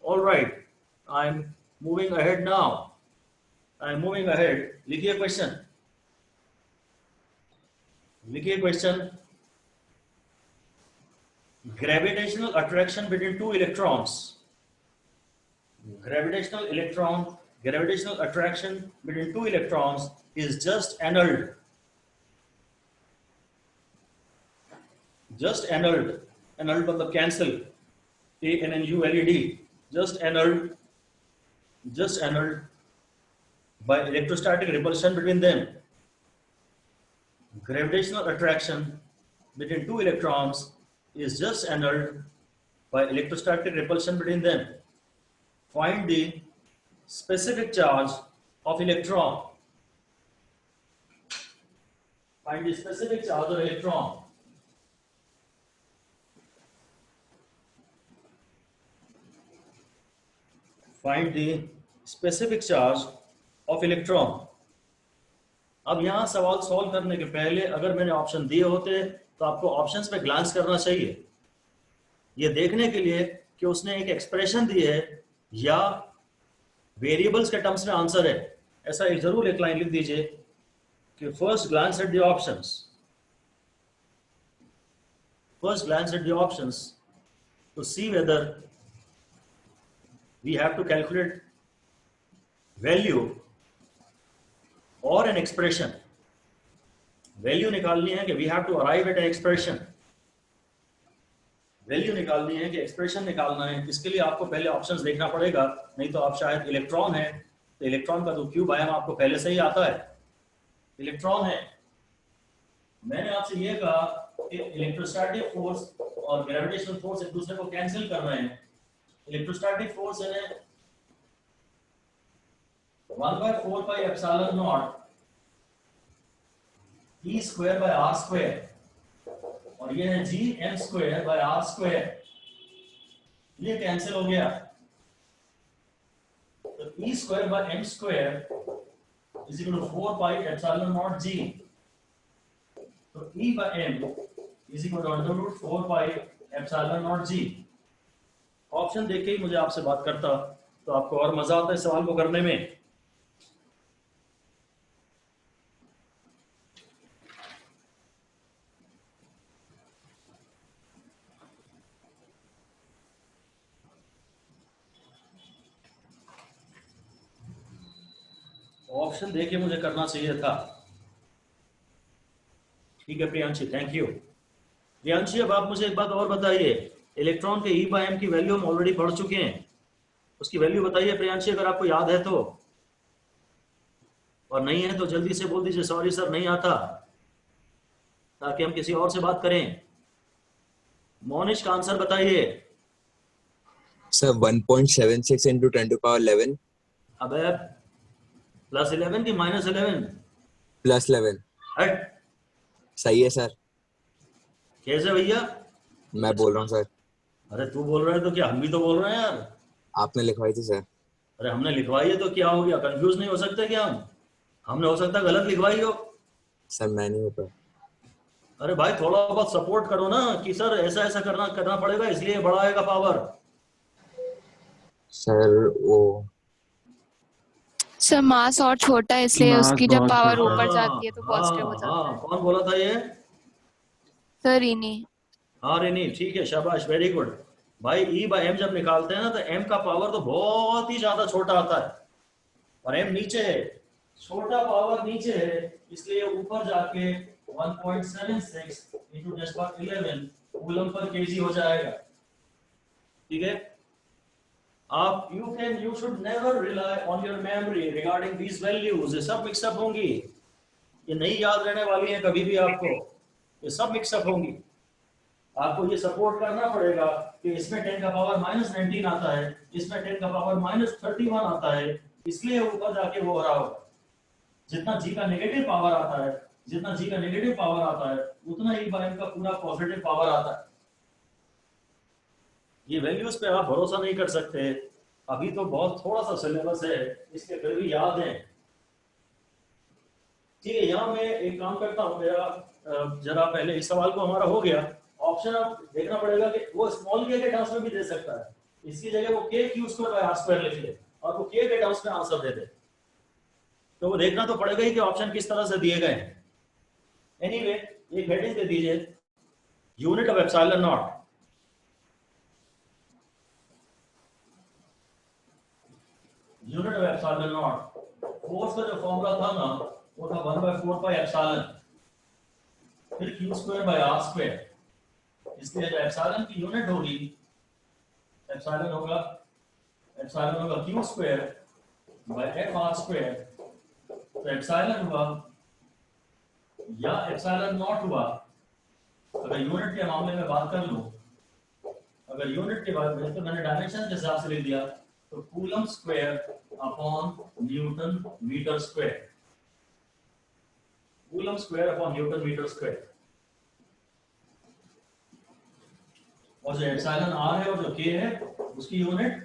All right, I am moving ahead now, I am moving ahead. लिखिए क्वेश्चन, लिखिए question. Gravitational attraction between two electrons. Gravitational attraction between two electrons is just annulled. Just annulled. Annulled मतलब cancel. ANNULED. Just annulled. Just annulled by electrostatic repulsion between them. Gravitational attraction between two electrons is just annulled by electrostatic repulsion between them. Find the specific charge of electron. Find the specific charge of electron. Find the specific charge of electron. अब यहाँ सवाल solve करने के पहले अगर मैंने option दिए होते तो आपको ऑप्शंस पे ग्लांस करना चाहिए, ये देखने के लिए कि उसने एक एक्सप्रेशन दी है या वेरिएबल्स के टर्म्स में आंसर है। ऐसा एक जरूर एक लाइन लिख दीजिए कि first glance at the options, first glance at the options to see whether we have to calculate value और एन एक्सप्रेशन। वैल्यू निकालनी है कि we have to arrive at an expression, value निकालनी है कि एक्सप्रेशन निकालना है। इसके लिए आपको पहले ऑप्शंस देखना पड़ेगा, नहीं तो आप शायद इलेक्ट्रॉन है तो इलेक्ट्रॉन का तो क्यूब आयाम आपको पहले से ही आता है, इलेक्ट्रॉन है। मैंने आपसे ये कहा कि इलेक्ट्रोस्टैटिक फोर्स और ग्रेविटेशनल फोर्स एक दूसरे को कैंसिल कर रहे हैं। इलेक्ट्रोस्टैटिक फोर्स है 1/4 pi epsilon naught E square by R square और ये है G M square by R square, ये कैंसिल हो गया। तो E square by M square is equal to 4 pi epsilon naught G, तो E by M is equal to under root 4 pi epsilon naught G। Option देख के ही मुझे आपसे बात करता तो आपको और मजा आता है सवाल को करने में। ऑप्शन देके मुझे करना चाहिए था। ठीक है प्रियांशी, थैंक यू। प्रियांशी अब आप मुझे एक बात और बताइए, इलेक्ट्रॉन के E बाय M की वैल्यू हम ऑलरेडी पढ़ चुके हैं, उसकी वैल्यू बताइए प्रियांशी अगर आपको याद है तो, और नहीं है तो जल्दी से बोल दीजिए सॉरी सर नहीं आता, ताकि हम किसी और से बात करें। मोनिश का आंसर बताइए। सर 1.76 into 10 to power 11 अबे प्लस 11 की माइनस 11? प्लस 11। हट, सही है सर। कैसे भैया? मैं बोल रहा हूँ सर। अरे तू बोल रहा है तो क्या हम भी तो बोल रहे हैं यार? आपने लिखवाई थी सर। अरे हमने लिखवाई है तो क्या हो गया, कंफ्यूज नहीं हो सकते क्या हम? हमने हो सकता है गलत लिखवाई हो। सर मैं नहीं होता। अरे भाई थोड़ा बहुत सपोर्ट करो ना कि सर ऐसा ऐसा करना पड़ेगा इसलिए बड़ा आएगा पावर। सर वो सर मास और छोटा है इसलिए मास उसकी जब बहुत पावर छोटा है। ऊपर जाती है तो पॉजिटिव हो जाता है। कौन बोला था ये? सर इन्हीं। हाँ रेनी, ठीक है शाबाश, वेरी गुड। भाई E बाय M जब निकालते हैं ना तो M का पावर तो बहुत ही ज्यादा छोटा आता है और M नीचे है, छोटा पावर नीचे है, इसलिए ऊपर जाके 1.76 into 10⁻11 कूलम पर केजी हो जाएगा। ठीक है, आप you should never rely on your memory regarding these values। ये सब मिक्सअप होंगी, ये नहीं याद रहने वाली है कभी भी आपको, ये सब मिक्सअप होंगी। आपको ये सपोर्ट करना पड़ेगा कि इसमें 10 का पावर -19 आता है, इसमें 10 का पावर -31 आता है, इसलिए ऊपर जाके वो हो रहा होगा। जितना G का नेगेटिव पावर आता है, जितना G का नेगेटिव पावर आता है उतना E बाय M का पूरा पॉजिटिव पावर आता है। ये वैल्यूज पे आप भरोसा नहीं कर सकते, अभी तो बहुत थोड़ा सा सिलेबस है, इसके फिर भी याद है। ठीक है, यहाँ मैं एक काम करता हूँ, मेरा जरा पहले इस सवाल को हमारा हो गया। ऑप्शन आप देखना पड़ेगा कि वो स्मॉल k के टर्म्स में भी दे सकता है, इसकी जगह वो k q² बाय r² लिख ले और वो k के टर्म्स में आंसर दे दे, तो वो देखना तो पड़ेगा ही कि ऑप्शन किस तरह से दिए गए हैं। एनीवे एक हेडिंग दे दीजिए, unit of epsilon not. Unit of epsilon not, force का जो फॉर्मूला था ना वो था 1/4 पाई एप्सिलॉन, फिर q² बाय r², इसलिए जो एप्सिलॉन की यूनिट होगी, एप्सिलॉन होगा q² बाय f(r²), तो एप्सिलॉन हुआ या एप्सिलॉन नॉट हुआ। अगर यूनिट के मामले में बात कर लूं अगर यूनिट की बात करें तो मैंने डायमेंशन के हिसाब से ले दिया, तो coulomb square upon newton metre square, coulomb square upon newton metre square. और जो एप्सिलॉन आर है और जो के है उसकी यूनिट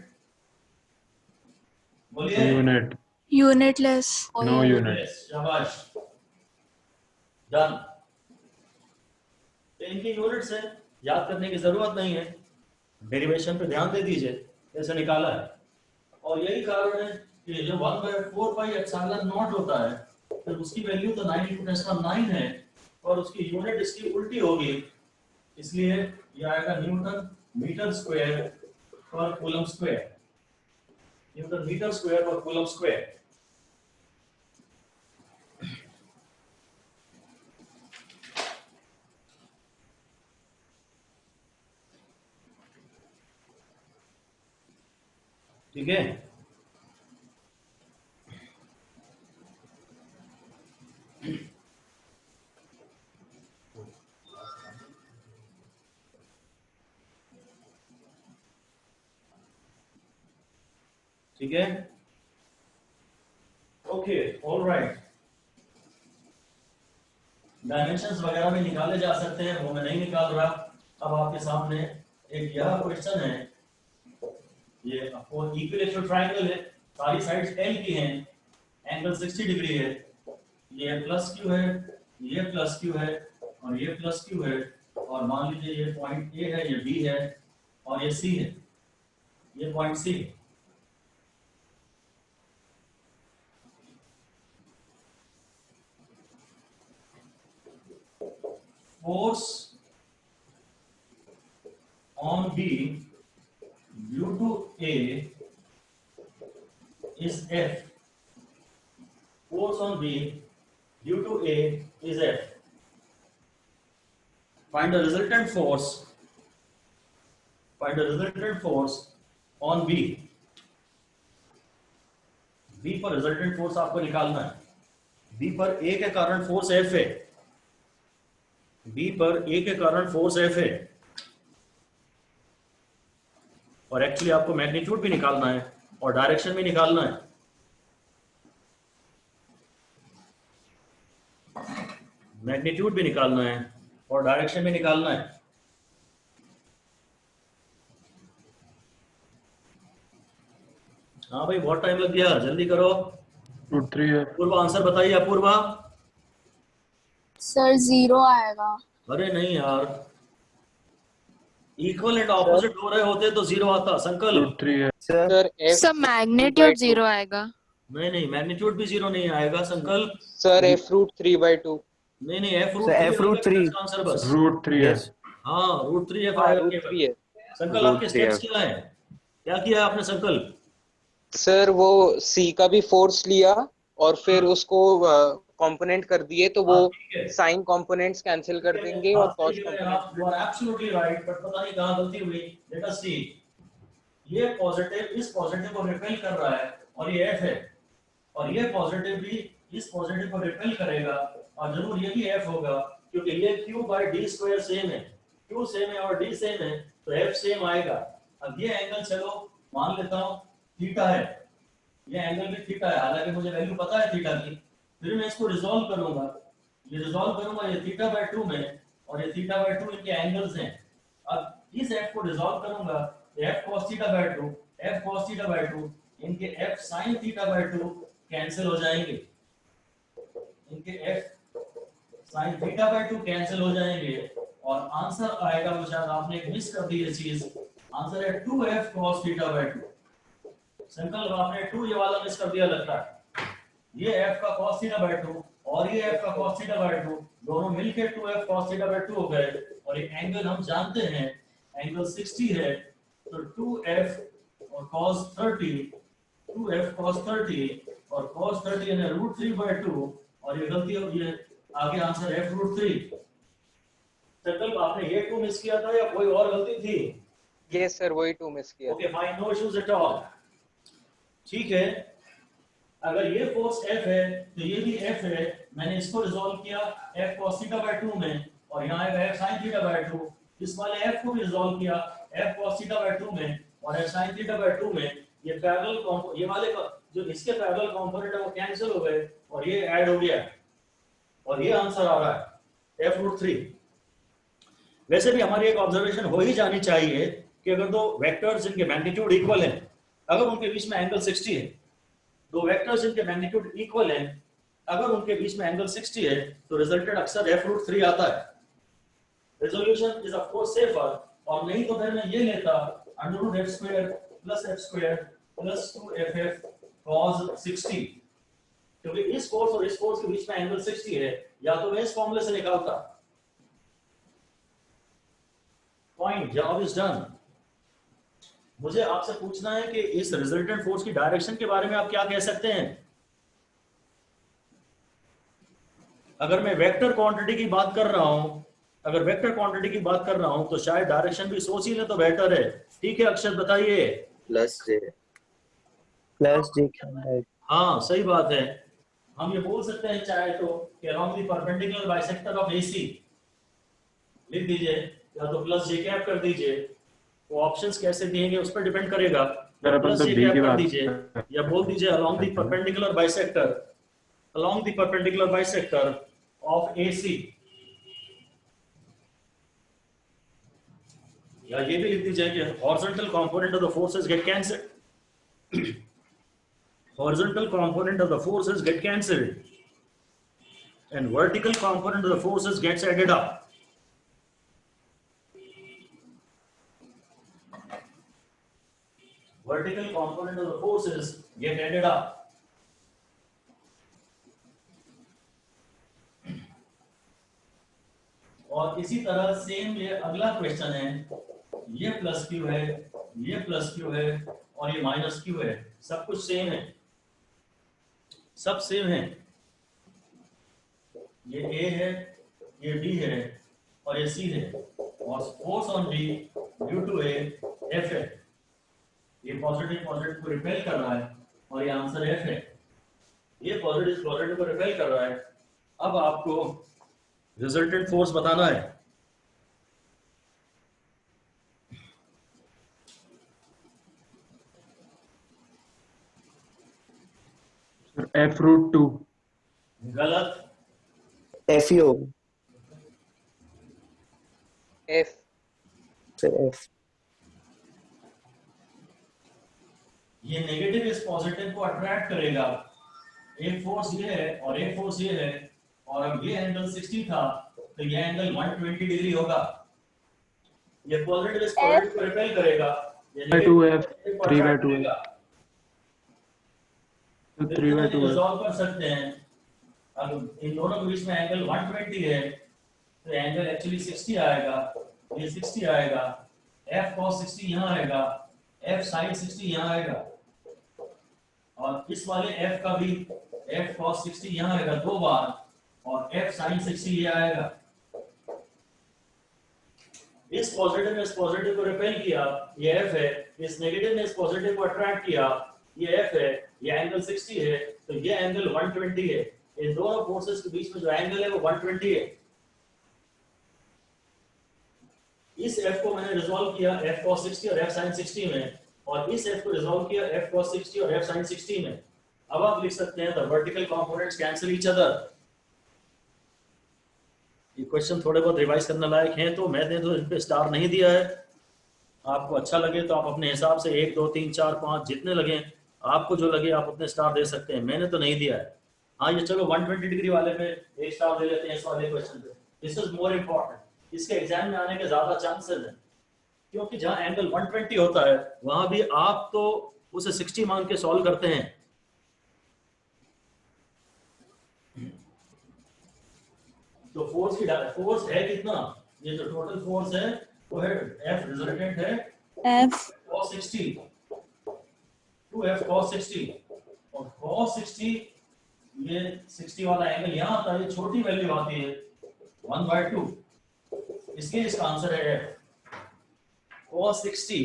बोलिए। Unit, unitless. No unit. शाबाश, डन। तो इनकी यूनिट्स है, याद करने की जरूरत नहीं है, डेरिवेशन पे ध्यान दे दीजिए, ऐसे निकाला है। और यही कारण है कि जो 1/4 पाई एप्सिलॉन नॉट होता है, तो उसकी वैल्यू तो 9 × 10⁹ है और उसकी यूनिट इसकी उल्टी होगी, इसलिए ये आएगा न्यूटन मीटर स्क्वायर पर coulomb square, newton metre square पर कूलम स्क्वायर। ठीक है, ठीक है, ओके, ऑलराइट। डायमेंशंस वगैरह भी निकाले जा सकते हैं, वो मैं नहीं निकाल रहा। अब आपके सामने एक यह क्वेश्चन है, ये आपको इक्विलैटरल ट्रायंगल है, सारी साइड्स एल की हैं, एंगल 60 डिग्री है, ये प्लस क्यू है, ये प्लस क्यू है और ये प्लस क्यू है, और मान लीजिए ये पॉइंट ए है, ये बी है और ये सी है, ये पॉइंट सी है। Force on B due to A is F. Force on B due to A is F. Find the resultant force. Find the resultant force on B. B पर resultant force आपको निकालना है। B पर A के कारण force F है, B पर A के कारण फोर्स F है, और एक्चुअली आपको मैग्नीट्यूड भी निकालना है और डायरेक्शन भी निकालना है। मैग्नीट्यूड भी निकालना है और डायरेक्शन भी निकालना है। हाँ भाई, बहुत टाइम लग गया, जल्दी करो। √3 है। पूर्वा आंसर बताइए। अपूर्वा? सर 0 आएगा। अरे नहीं यार, इक्वल एंड ऑपोजिट हो रहे होते तो 0 आता। संकल्प? √3 है। सर F सर मैग्नीट्यूड 0 आएगा। नहीं नहीं, मैग्नीट्यूड भी 0 नहीं आएगा। संकल्प? Sir F√3/2। नहीं नहीं, F√3 आंसर बस। √3 है। हाँ, √3 F हाँ, आएगा √3 है। संकल्प आपके स्टेप्स क्या है? क्या किया आपने संकल्प? सर वो C का भी फोर्स लिया और फिर उसको कंपोनेंट कर दिए, तो वो साइन कंपोनेंट्स कैंसिल कर देंगे और cos component. You are absolutely right, but पता नहीं कहां गलती हुई। लेट अस सी, ये पॉजिटिव इस पॉजिटिव को रिपेल कर रहा है और ये F है, और ये पॉजिटिव भी इस पॉजिटिव को रिपेल करेगा, और जरूर ये भी F होगा, क्योंकि ये Q/d² सेम है, Q सेम है और D सेम है, तो F सेम आएगा। अब ये एंगल चलो मान लेता हूं थीटा है, ये एंगल भी थीटा है, हालांकि मुझे वैल्यू पता है थीटा की, फिर मैं इसको रिजॉल्व करूंगा, ये रिजॉल्व करूंगा ये θ/2 में, और ये θ/2 इनके एंगल्स हैं। अब इस f को रिजॉल्व करूंगा, f cos θ/2 f cos θ/2 इनके f sin θ/2 कैंसिल हो जाएंगे, इनके f sin θ/2 कैंसिल हो जाएंगे, और आंसर आएगा, वो शायद आपने एक मिस कर दी ये चीज, आंसर है 2f cos θ/2। संकल्प आपने 2 ये वाला मिस कर दिया लगता है। ये f का cos θ/2 और ये f का cos θ/2 दोनों मिलके 2f cos θ/2 हो गए, और ये एंगल हम जानते हैं एंगल 60 है, तो 2f और cos 30, 2f cos 30 और cos 30 यानी √3/2, और ये गलती हो गई, आगे आंसर f√3। संकल्प आपने ये 2 मिस किया था या कोई और गलती थी? यस सर, वही 2 मिस किया। Okay fine, no issues at all. ठीक है, अगर ये फोर्स F है तो ये भी F है, मैंने इसको रिजॉल्व किया f cos θ/2 में, और यहाँ आएगा f sin θ/2, इस वाले F को भी रिजॉल्व किया f cos थीटा बाय 2 में और f sin थीटा बाय 2 में ये पैरेलल ये वाले जो इसके पैरेलल कंपोनेंट है वो कैंसिल हो गए और ये ऐड हो गया और ये आंसर आ रहा है f√3। वैसे भी हमारी एक ऑब्जर्वेशन हो ही जानी चाहिए कि अगर दो वेक्टर्स जिनके मैग्नीट्यूड इक्वल हैं, अगर उनके बीच में एंगल 60 है, दो वेक्टर्स जिनके मैग्नीट्यूड इक्वल हैं, अगर उनके बीच में एंगल 60 है, तो रिजल्टेंट अक्सर f√3 आता है। Resolution is of course safer, और नहीं तो फिर मैं ये लेता √f² + f² + 2ff cos 60, क्योंकि इस कोर्स और इस कोर्स के बीच में एंगल 60 है, या तो मैं इस फॉर्मूले से निकालता। Point, job is done. मुझे आपसे पूछना है कि इस रिजल्टेंट फोर्स की डायरेक्शन के बारे में आप क्या कह सकते हैं। अगर मैं वेक्टर क्वांटिटी की बात कर रहा हूं, अगर वेक्टर क्वांटिटी की बात कर रहा हूं तो शायद डायरेक्शन भी सोच ही ले तो बेटर है। ठीक है अक्षर, बताइए। +j। हाँ सही बात है। हम ये बोल सकते हैं चाहे तो कि along the perpendicular bisector of AC लिख दीजिए, या तो +j कर दीजिए। वो ऑप्शंस कैसे दिएंगे उस पर डिपेंड करेगा। +j कर दीजिए या बोल दीजिए along the perpendicular bisector of AC, या ये भी लिख दीजिए कि horizontal component of the forces gate cancelled, horizontal component of the forces get cancelled and vertical component of the forces gets added up. Vertical component of the forces get added up. और इसी तरह same ये अगला question है, ये +q है, ये +q है और ये -q है, सब कुछ सेम है, सब सेम है। ये A है, ये B है और ये C है, और force on B due to A F है। ये पॉजिटिव को रिपेल कर रहा है और ये आंसर F है। ये पॉजिटिव को रिपेल कर रहा है। अब आपको रिजल्टेंट फोर्स बताना है। f√2। गलत। FU F। F। ये नेगेटिव इस पॉजिटिव को अट्रैक्ट करेगा। एक फोर्स ये है और एक फोर्स ये है, और अब ये एंगल 60 था तो ये एंगल 120 डिग्री होगा। ये पॉजिटिव इस पॉजिटिव को रिपेल करेगा, ये f 3/2 रिजॉल्व कर सकते हैं। अब इन दोनों के बीच में एंगल 120 है तो एंगल एक्चुअली 60 आएगा, ये 60 आएगा, f cos 60 यहाँ आएगा, f sin 60 यहाँ आएगा, और इस वाले f का भी f cos 60 यहाँ आएगा 2 बार, और f sin 60 ये आएगा। इस पॉजिटिव ने इस पॉजिटिव को रिपेल किया, ये f है, इस नेगेटिव ने इस पॉजिटिव को अट्रैक्ट किया, ये f है, ये एंगल 60 है तो ये एंगल 120 है। इन दोनों फोर्सेस के बीच में जो एंगल है वो 120 है। इस f को मैंने रिजॉल्व किया f cos 60 और f sin 60 में, और इस f को रिजॉल्व किया f cos 60 और f sin 60 में। अब आप लिख सकते हैं the vertical components cancel each other. ये क्वेश्चन थोड़े बहुत रिवाइज करने लायक हैं, तो मैंने तो इन पे स्टार नहीं दिया है। आपको अच्छा लगे तो आप अपने हिसाब से 1 2 3 4 5 जितने लगे, आपको जो लगे आप अपने स्टार दे सकते हैं। मैंने तो नहीं दिया है। हाँ ये चलो 120 डिग्री वाले पे 1 स्टार दे लेते हैं इस वाले क्वेश्चन पे। दिस इज मोर इम्पोर्टेंट, इसके एग्जाम में आने के ज्यादा चांसेस हैं, क्योंकि जहां एंगल 120 होता है वहां भी आप तो उसे 60 मान के सॉल्व करते हैं। तो फोर्स है कितना, ये जो टोटल फोर्स है वो है F, रिजल्टेंट है F cos 60, 2F cos 60, और cos 60 ये 60 वाला एंगल यहाँ आता है, छोटी वैल्यू आती है 1/2, इसके इसका आंसर है F। cos 60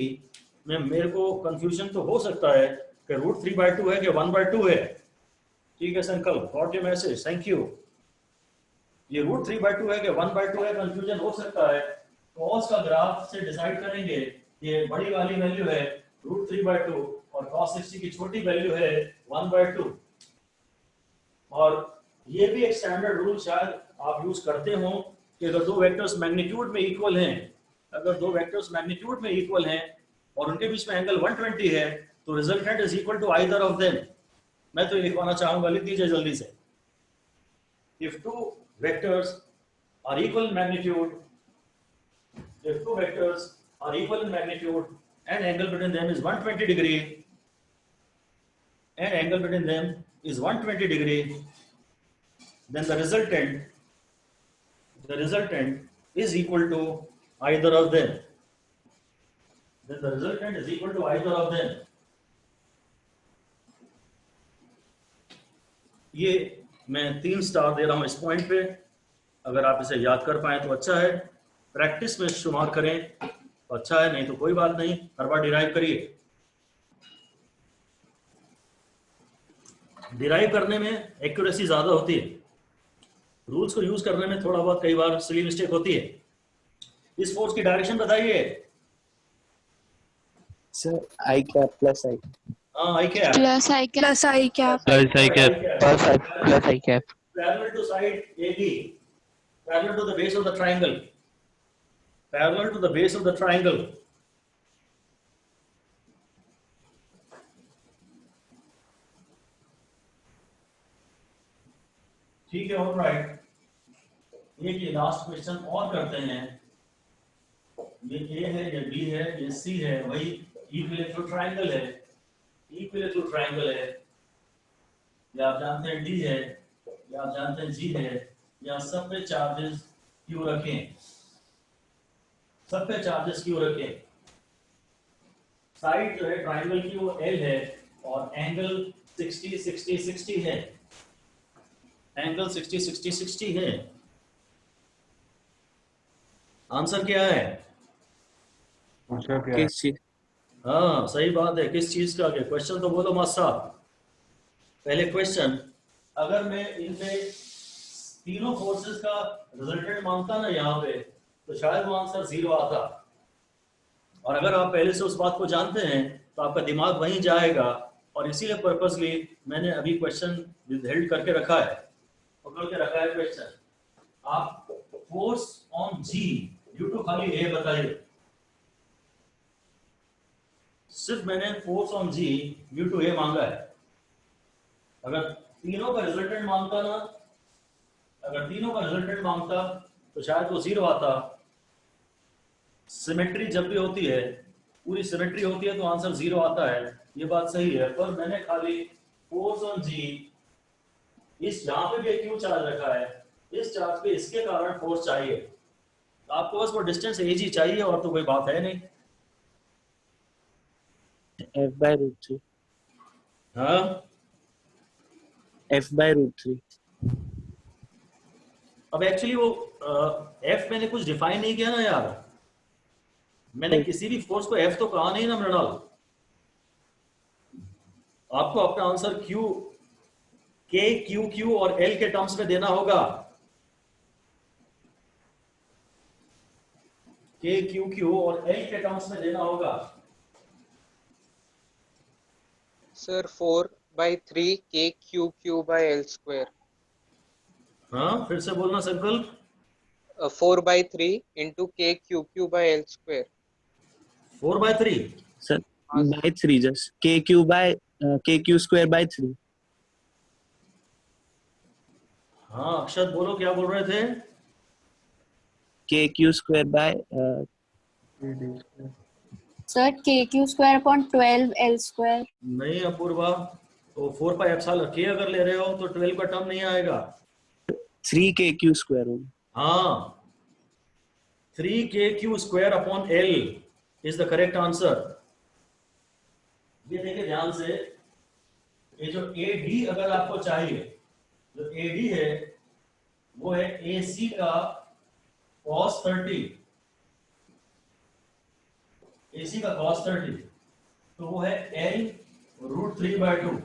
में मेरे को कंफ्यूजन तो हो सकता है कि √3/2 है कि 1/2 है। ठीक है संकल्प, got your message, thank you. ये √3/2 है कि 1/2 है, कंफ्यूजन हो सकता है। cos का ग्राफ से डिसाइड करेंगे ये बड़ी वाली वैल्यू है √3/2 और cos 60 की छोटी वैल्यू है 1/2। और ये भी एक स्टैंडर्ड रूल शायद आप यूज करते हो कि अगर दो वेक्टर्स मैग्नीट्यूड में इक्वल हैं, अगर दो वेक्टर्स मैग्नीट्यूड में इक्वल हैं और उनके बीच में एंगल 120 है तो resultant is equal to either of them. मैं तो ये लिखवाना चाहूंगा, लिख दीजिए जल्दी से। If two vectors are equal in magnitude, if two vectors are equal in magnitude and angle between them is 120 degree, and angle between them is 120 degree, then the resultant is equal to either of them. Then the resultant is equal to either of them. ये मैं 3 star दे रहा हूं इस point पे। अगर आप इसे याद कर पाए तो अच्छा है, प्रैक्टिस में शुमार करें तो अच्छा है, नहीं तो कोई बात नहीं, हर बार डिराइव करिए। डिराइव करने में एक्यूरेसी ज्यादा होती है, रूल्स को यूज करने में थोड़ा बहुत कई बार सिली मिस्टेक होती है। इस फोर्स की डायरेक्शन बताइए sir i cap plus i. हाँ, i cap plus i cap plus i cap plus i cap plus i cap parallel to side AB, parallel to the base of the triangle, parallel to the base of the triangle. ठीक है, alright. ये last question और करते हैं। ये A है, ये B है, ये C है, वही इक्विलैटरल ट्रायंगल है, इक्विलैटरल ट्रायंगल है। ये आप जानते हैं D है, ये आप जानते हैं G है। यहाँ सब पे चार्जेस क्यों रखें, सब पे चार्जेस क्यों रखें? साइड जो है ट्रायंगल की वो L है और एंगल 60 60 60 है, एंगल 60 60 60 है। आंसर क्या है? किस चीज? हाँ सही बात है, किस चीज का? क्वेश्चन तो बोलो मास्टर साहब। पहले क्वेश्चन, अगर मैं इनपे तीनों फोर्सेस का रिजल्टेंट मांगता ना यहाँ पे तो शायद वो आंसर 0 आता। और अगर आप पहले से उस बात को जानते हैं तो आपका दिमाग वहीं जाएगा, और इसीलिए पर्पसली मैंने अभी क्वेश्चन विदहेल्ड करके रखा है, पकड़ के रखा है क्वेश्चन। आप force on G due to खाली A बताइए। सिर्फ मैंने force on G due to A मांगा है। अगर तीनों का रिजल्टेंट मांगता ना, अगर तीनों का रिजल्टेंट मांगता तो शायद वो 0 आता। सिमेट्री जब भी होती है, पूरी सिमेट्री होती है तो आंसर 0 आता है, ये बात सही है। पर मैंने खाली फोर्स ऑन G, इस यहाँ पे भी क्यों चार्ज रखा है, इस चार्ज पे इसके कारण फोर्स चाहिए, तो आपको बस वो डिस्टेंस AG चाहिए और तो कोई बात है नहीं। F/√3। हाँ, F/√3। अब एक्चुअली वो F मैंने कुछ डिफाइन नहीं किया ना यार, मैंने किसी भी फोर्स को F तो कहा नहीं ना मृणाल। आपको अपना आंसर Q, K, Q और L के टर्म्स में देना होगा। K, Q और L के टर्म्स में देना होगा। Sir 4/3 KQ/L²। हाँ, फिर से बोलना संकल्प। 4/3 into KQ/L²। 4/3 sir by 3 just KQ² by 3। हाँ अक्षत बोलो, क्या बोल रहे थे? KQ² sir KQ²/12 L²। नहीं अपूर्वा, तो 4πε K अगर ले रहे हो तो 12 का टर्म नहीं आएगा, 3KQ² होगा। हाँ, 3KQ²/L is the correct answer. ये देखिए ध्यान से, ये जो AD अगर आपको चाहिए, जो AD है वो है AC का cos 30, AC का cos 30, तो वो है L√3/2।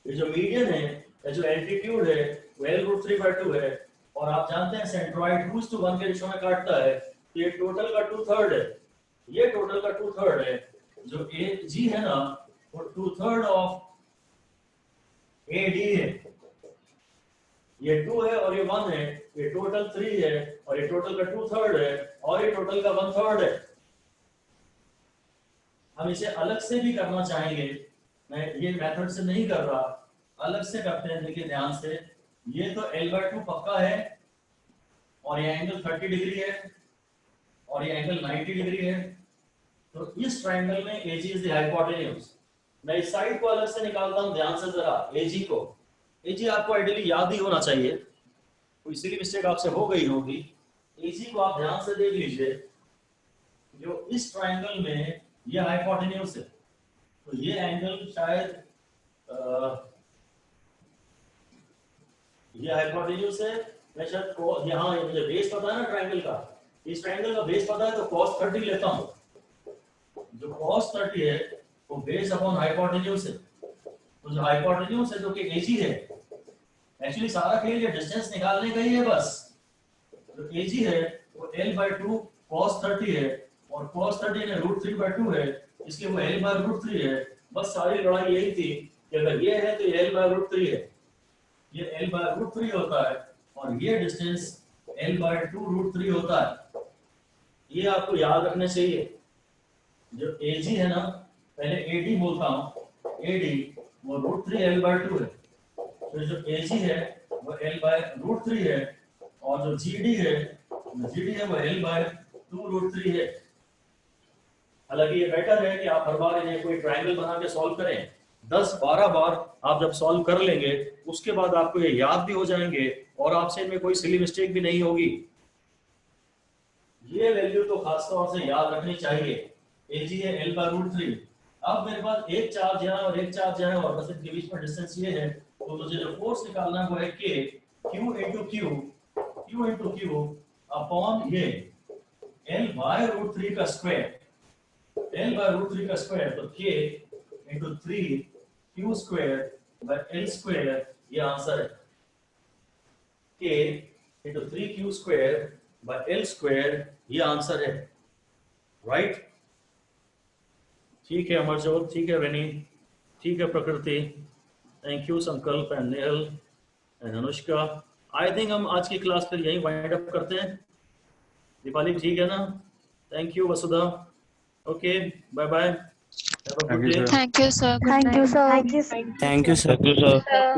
ये जो मीडियन है, या जो एल्टीट्यूड है वो L√3/2 है, और आप जानते हैं सेंट्रॉइड 2:1 के रेशो में काटता है, तो ये टोटल का 2/3 है। ये टोटल का 2/3 है, जो ए जी है ना वो 2/3 ऑफ ए डी है। ये 2 है और ये 1 है, ये टोटल 3 है और ये टोटल का 2/3 है और ये टोटल का 1/3 है। हम इसे अलग से भी करना चाहेंगे, मैं ये मेथड से नहीं कर रहा, अलग से करते हैं। देखिए ध्यान से, ये तो L/2 पक्का है और ये एंगल 30 डिग्री है और ये एंगल 90 डिग्री है। तो इस ट्रायंगल में AG इज द हाइपोटेन्यूज। मैं इस साइड को अलग से निकालता हूं, ध्यान से जरा। AG को, AG आपको आइडियली याद ही होना चाहिए, कोई सिली मिस्टेक आपसे हो गई होगी। AG को आप ध्यान से देख लीजिए, जो इस ट्रायंगल में ये हाइपोटेन्यूज है, तो ये एंगल शायद ये हाइपोटेन्यूज है। मैं शायद यहाँ मुझे बेस पता है ना ट्रायंगल का, इस ट्रायंगल का बेस पता है तो cos 30 लेता हूँ। जो cos 30 है वो बेस अपॉन हाइपोटेन्यूज है। तो जो हाइपोटेन्यूज है जो कि AG है, एक्चुअली सारा खेल ये डिस्टेंस निकालने का ही है बस। जो AG है वो L/2 cos 30 है और cos 30 ने √3/2 है, इसलिए वो L/√3 है। बस सारी लड़ाई यही थी कि अगर ये है तो ये L/√3 है, ये L/√3 होता है और ये डिस्टेंस L/2√3 होता है। ये आपको याद रखने चाहिए। जो AG है ना, पहले AD बोलता हूँ, AD वो √3 L/2 है, तो जो AG है वो L/√3 है और जो GD है वो L/2√3 है। हालांकि ये बेटर है कि आप हर बार इन्हें कोई ट्रायंगल बना के सॉल्व करें। 10-12 बार आप जब सॉल्व कर लेंगे उसके बाद आपको ये याद भी हो जाएंगे और आपसे इनमें कोई सिली मिस्टेक भी नहीं होगी। ये वैल्यू तो खासतौर से याद रखनी चाहिए। AG है L/√3। अब मेरे पास एक चार्ज यहाँ और एक चार्ज यहाँ और बस इनके बीच में डिस्टेंस ये है, तो मुझे जो फोर्स निकालना है वो है K Q अपॉन ये L/√3 का स्क्वायर। L/√3 का स्क्वायर तो K into 3Q square by L square, ये आंसर है। K into 3Q square by L square, ये आंसर है। राइट? ठीक है अमरजोत, ठीक है वेनी, ठीक है प्रकृति, थैंक यू संकल्प and Nehal and Anushka. I think हम आज की क्लास फिर यहीं वाइंड अप करते हैं। दीपाली ठीक है ना? Thank you Vasudha. Okay bye bye, have a good day. Thank you, sir. Good Thank you, night. sir. Thank you sir.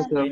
Sir.